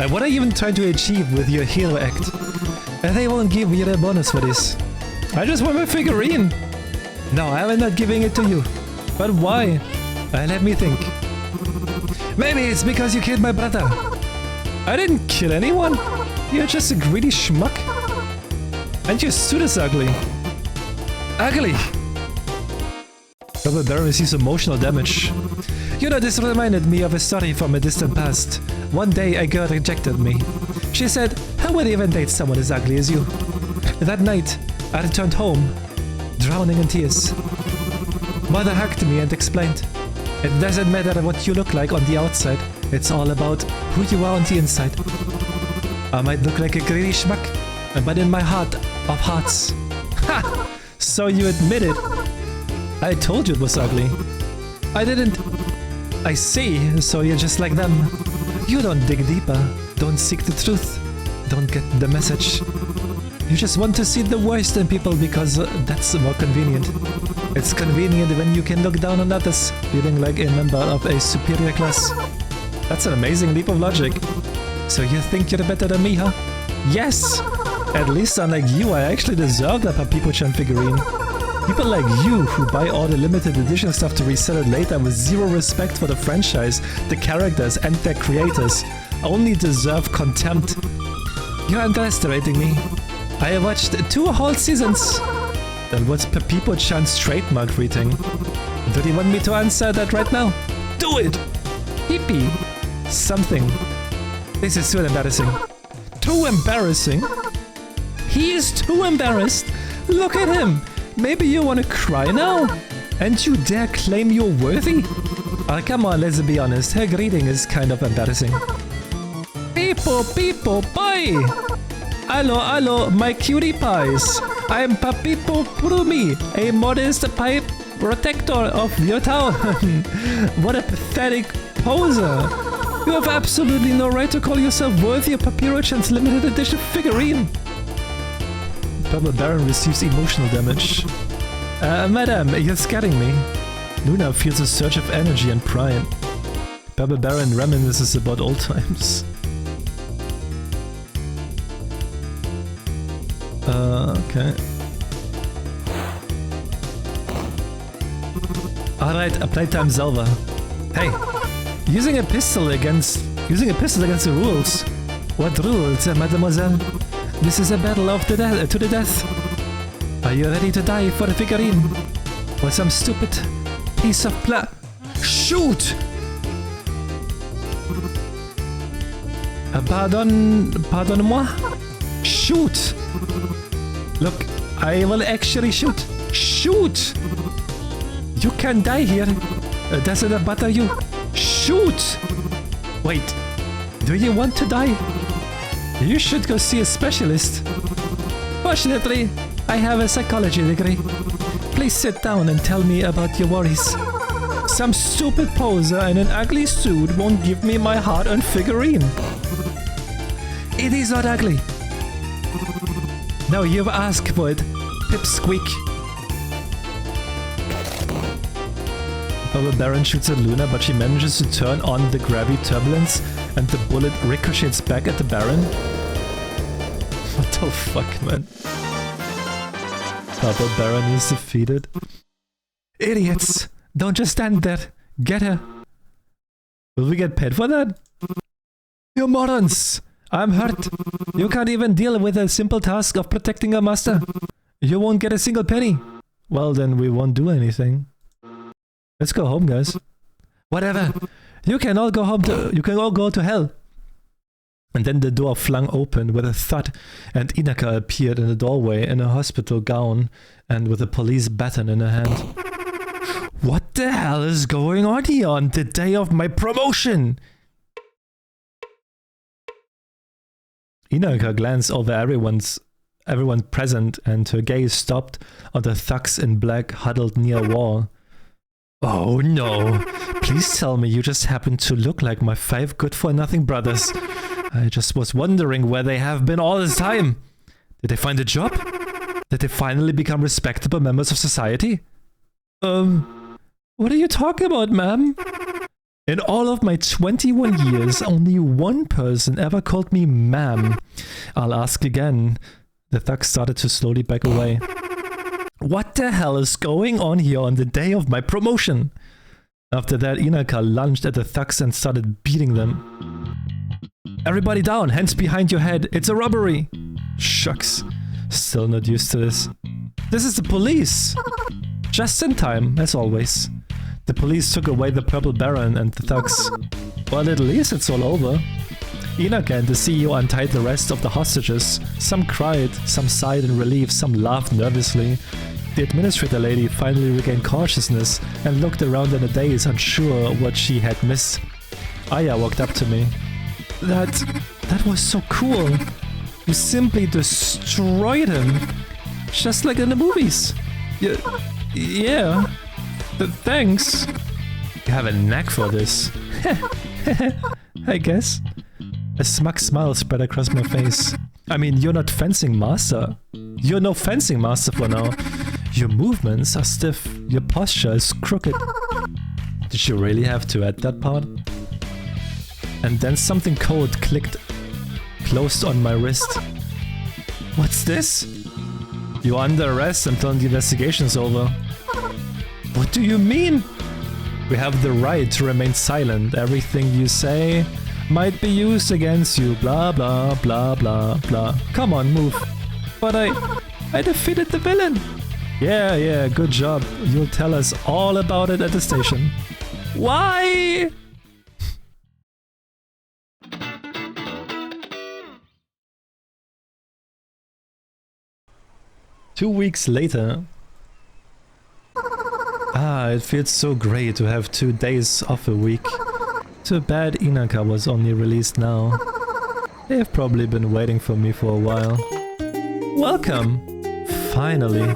What are you even trying to achieve with your hero act? They won't give me a bonus for this. I just want my figurine. No, I'm not giving it to you. But why? Let me think. Maybe it's because you killed my brother. I didn't kill anyone. You're just a greedy schmuck. And your suit is ugly. Ugly! Purple Baron receives emotional damage. You know, this reminded me of a story from a distant past. One day a girl rejected me. She said, "How would I even date someone as ugly as you?" That night, I returned home, drowning in tears. Mother hugged me and explained, "It doesn't matter what you look like on the outside, it's all about who you are on the inside." I might look like a greedy schmuck, but in my heart of hearts. Ha! So you admit it. I told you it was ugly. I didn't. I see, so you're just like them. You don't dig deeper, don't seek the truth, don't get the message. You just want to see the worst in people because that's more convenient. It's convenient when you can look down on others, feeling like a member of a superior class. That's an amazing leap of logic. So you think you're better than me, huh? Yes! At least unlike you, I actually deserve that Papipo-chan figurine. People like you, who buy all the limited edition stuff to resell it later with zero respect for the franchise, the characters and their creators, only deserve contempt. You're underestimating me. I have watched 2 whole seasons. Then what's Papipo-chan's trademark greeting? Do you want me to answer that right now? Do it! Hippie. Something. This is too embarrassing. Too embarrassing? He is too embarrassed. Look at him. Maybe you want to cry now? And you dare claim you're worthy? Oh, come on, let's be honest. Her greeting is kind of embarrassing. People, pie! Hello, my cutie pies. I'm Papito Prumi, a modest pipe protector of your town. What a pathetic poser. You have absolutely no right to call yourself worthy of Papirochan's limited edition figurine. Purple Baron receives emotional damage. Madam, you're scaring me. Luna feels a surge of energy and pride. Purple Baron reminisces about old times. Okay. Alright, playtime Zelva. Hey, using a pistol against the rules. What rules, mademoiselle? This is a battle of the to the death. Are you ready to die for a figurine? Or some stupid piece of Shoot! Pardon-moi? Shoot! Look, I will actually shoot. Shoot! You can die here. Doesn't bother you. Shoot! Wait, do you want to die? You should go see a specialist. Fortunately, I have a psychology degree. Please sit down and tell me about your worries. Some stupid poser in an ugly suit won't give me my hard-earned figurine. It is not ugly. No, you've asked for it. Pipsqueak. Purple Baron shoots at Luna, but she manages to turn on the gravity turbulence and the bullet ricochets back at the Baron. What the fuck, man? Purple Baron is defeated. Idiots! Don't just stand there. Get her. Will we get paid for that? You morons! I'm hurt. You can't even deal with the simple task of protecting a master. You won't get a single penny. Well, then we won't do anything. Let's go home, guys. Whatever. You can all go home to... You can all go to hell. And then the door flung open with a thud, and Inaka appeared in the doorway in a hospital gown and with a police baton in her hand. What the hell is going on here on the day of my promotion? Inaka glanced over everyone present, and her gaze stopped on the thugs in black huddled near a wall. Oh no, please tell me you just happen to look like my 5 good-for-nothing brothers. I just was wondering where they have been all this time. Did they find a job? Did they finally become respectable members of society? What are you talking about, ma'am? In all of my 21 years, only one person ever called me ma'am. I'll ask again. The thug started to slowly back away. What the hell is going on here on the day of my promotion? After that, Inaka lunged at the thugs and started beating them. Everybody down, hands behind your head. It's a robbery. Shucks. Still not used to this. This is the police. Just in time, as always. The police took away the Purple Baron and the thugs. Well, at least it's all over. Inaka and the CEO untied the rest of the hostages. Some cried, some sighed in relief, some laughed nervously. The administrator lady finally regained consciousness and looked around in a daze, unsure what she had missed. Aya walked up to me. That was so cool. You simply destroyed him. Just like in the movies. Yeah. Thanks. You have a knack for this. I guess. A smug smile spread across my face. I mean, you're not fencing master. You're no fencing master for now. Your movements are stiff. Your posture is crooked. Did you really have to add that part? And then something cold closed on my wrist. What's this? You're under arrest until the investigation's over. What do you mean? We have the right to remain silent. Everything you say might be used against you. Blah blah blah blah blah. Come on, move. But I defeated the villain. Yeah, good job. You'll tell us all about it at the station. Why? 2 weeks later. Ah, it feels so great to have 2 days off a week. Too bad Inaka was only released now. They have probably been waiting for me for a while. Welcome! Finally.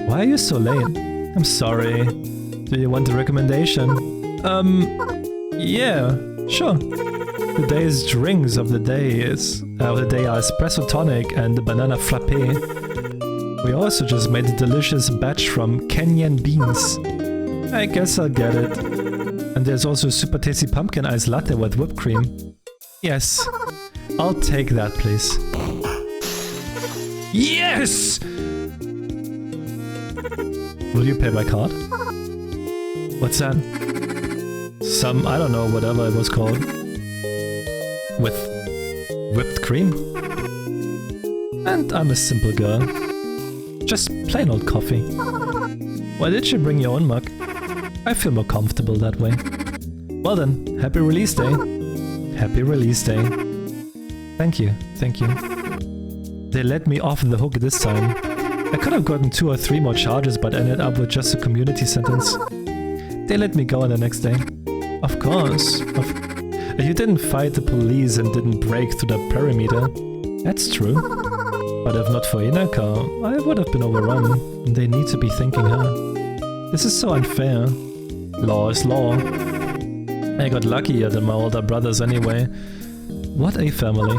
Why are you so late? I'm sorry. Do you want a recommendation? Yeah, sure. Today's drinks of the day are espresso tonic and banana frappe. We also just made a delicious batch from Kenyan beans. I guess I'll get it. And there's also a super tasty pumpkin ice latte with whipped cream. Yes, I'll take that, please. Yes! Will you pay by card? What's that? Some, I don't know, whatever it was called. With whipped cream? And I'm a simple girl. Just plain old coffee. Why did you bring your own mug? I feel more comfortable that way. Well then, happy release day. Happy release day. Thank you, thank you. They let me off the hook this time. I could have gotten 2 or 3 more charges but ended up with just a community sentence. They let me go on the next day. Of course. You didn't fight the police and didn't break through the perimeter. That's true. But if not for Inaka, I would have been overrun. They need to be thanking her. This is so unfair. Law is law. I got luckier than my older brothers anyway. What a family.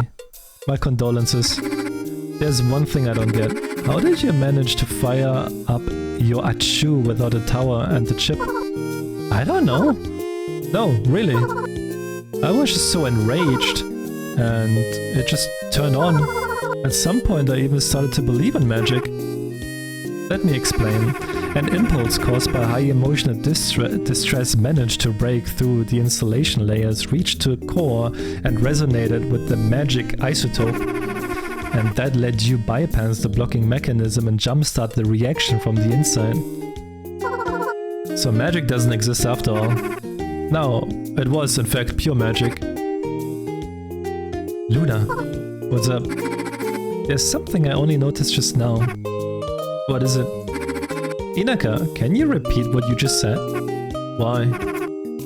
My condolences. There's one thing I don't get. How did you manage to fire up your Achu without a tower and the chip? I don't know. No, really. I was just so enraged. And it just turned on. At some point I even started to believe in magic. Let me explain. An impulse caused by high emotional distress managed to break through the insulation layers, reached to a core, and resonated with the magic isotope. And that let you bypass the blocking mechanism and jumpstart the reaction from the inside. So magic doesn't exist after all. No, it was in fact pure magic. Luna, what's up? There's something I only noticed just now. What is it? Inaka, can you repeat what you just said? Why?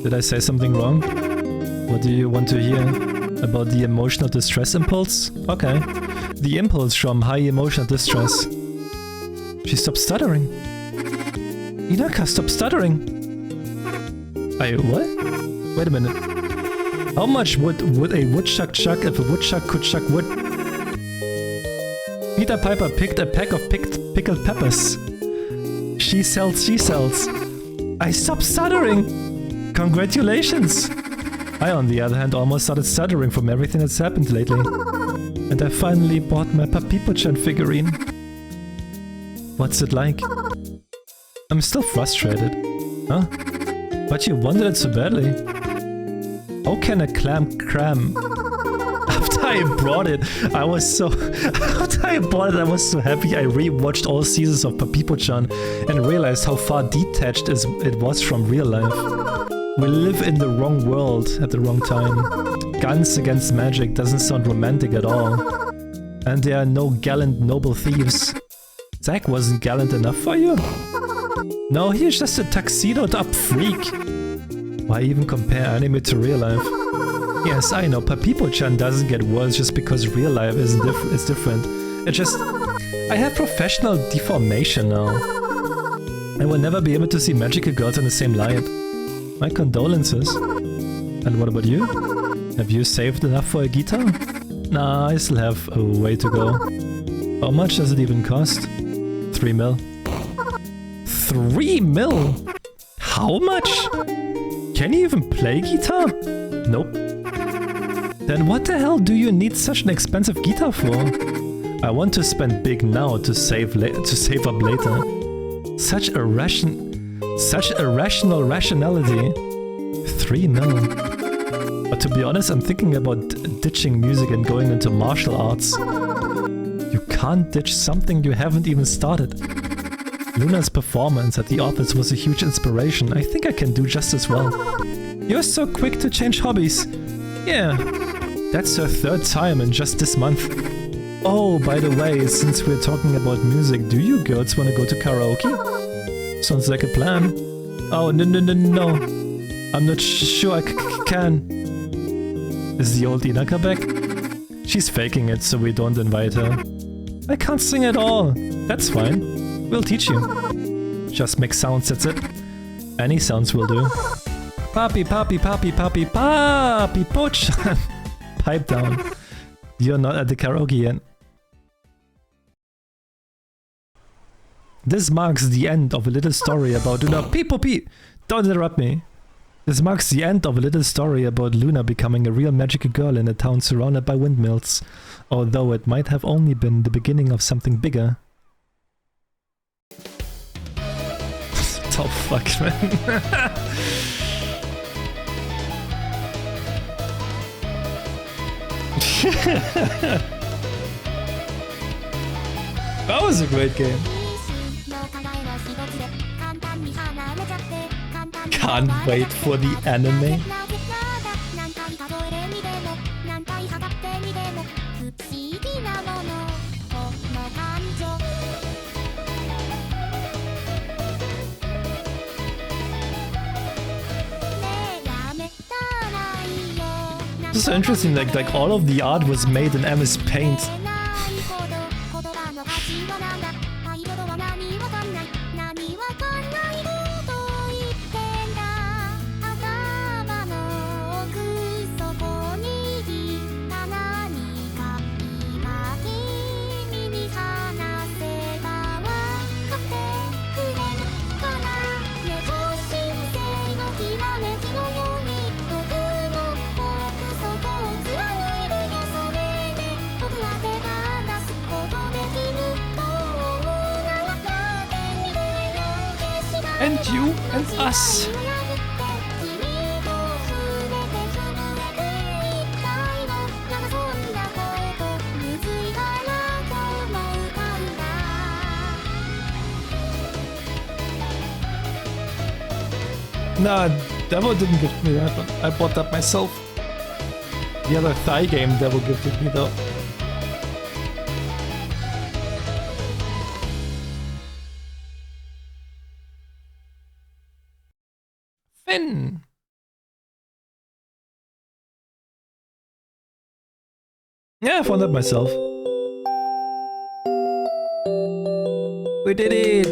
Did I say something wrong? What do you want to hear? About the emotional distress impulse? Okay. The impulse from high emotional distress. She stopped stuttering. Inaka, stop stuttering! What? Wait a minute. How much would a woodchuck chuck if a woodchuck could chuck wood? Peter Piper picked a pack of pickled peppers. She sells. I stopped stuttering! Congratulations! I, on the other hand, almost started stuttering from everything that's happened lately. And I finally bought my Babiniku figurine. What's it like? I'm still frustrated. Huh? But you wanted it so badly. How can a cram? After I bought it, I was so happy. I re-watched all seasons of Babiniku and realized how far detached it was from real life. We live in the wrong world at the wrong time. Guns against magic doesn't sound romantic at all. And there are no gallant noble thieves. Zack wasn't gallant enough for you? No, he's just a tuxedoed up freak. Why even compare anime to real life? Yes, I know, Babiniku doesn't get worse just because real life is different. It's just... I have professional deformation now. I will never be able to see magical girls in the same light. My condolences. And what about you? Have you saved enough for a guitar? Nah, I still have a way to go. How much does it even cost? 3 mil. 3 mil? How much? Can you even play guitar? Nope. Then what the hell do you need such an expensive guitar for? I want to spend big now to save up later. Such irrational rationality. 3 mil. But to be honest, I'm thinking about ditching music and going into martial arts. You can't ditch something you haven't even started. Luna's performance at the office was a huge inspiration. I think I can do just as well. You're so quick to change hobbies. Yeah, that's her 3rd time in just this month. Oh, by the way, since we're talking about music, do you girls want to go to karaoke? Sounds like a plan. Oh, no. I'm not sure I can. Is the old Inaka back? She's faking it, so we don't invite her. I can't sing at all. That's fine. We'll teach you. Just make sounds, that's it. Any sounds will do. Papi, poach! Pipe down. You're not at the karaoke yet. This marks the end of a little story about Luna. Pee! Don't interrupt me. This marks the end of a little story about Luna becoming a real magical girl in a town surrounded by windmills. Although it might have only been the beginning of something bigger. Oh fuck, man. That was a great game. Can't wait for the anime. It's so interesting, like all of the art was made in MS Paint. And you and us. Nah, Devil didn't give me that one. I bought that myself. The other Thai game Devil gifted me though. Finn! Yeah, I found that myself. We did it!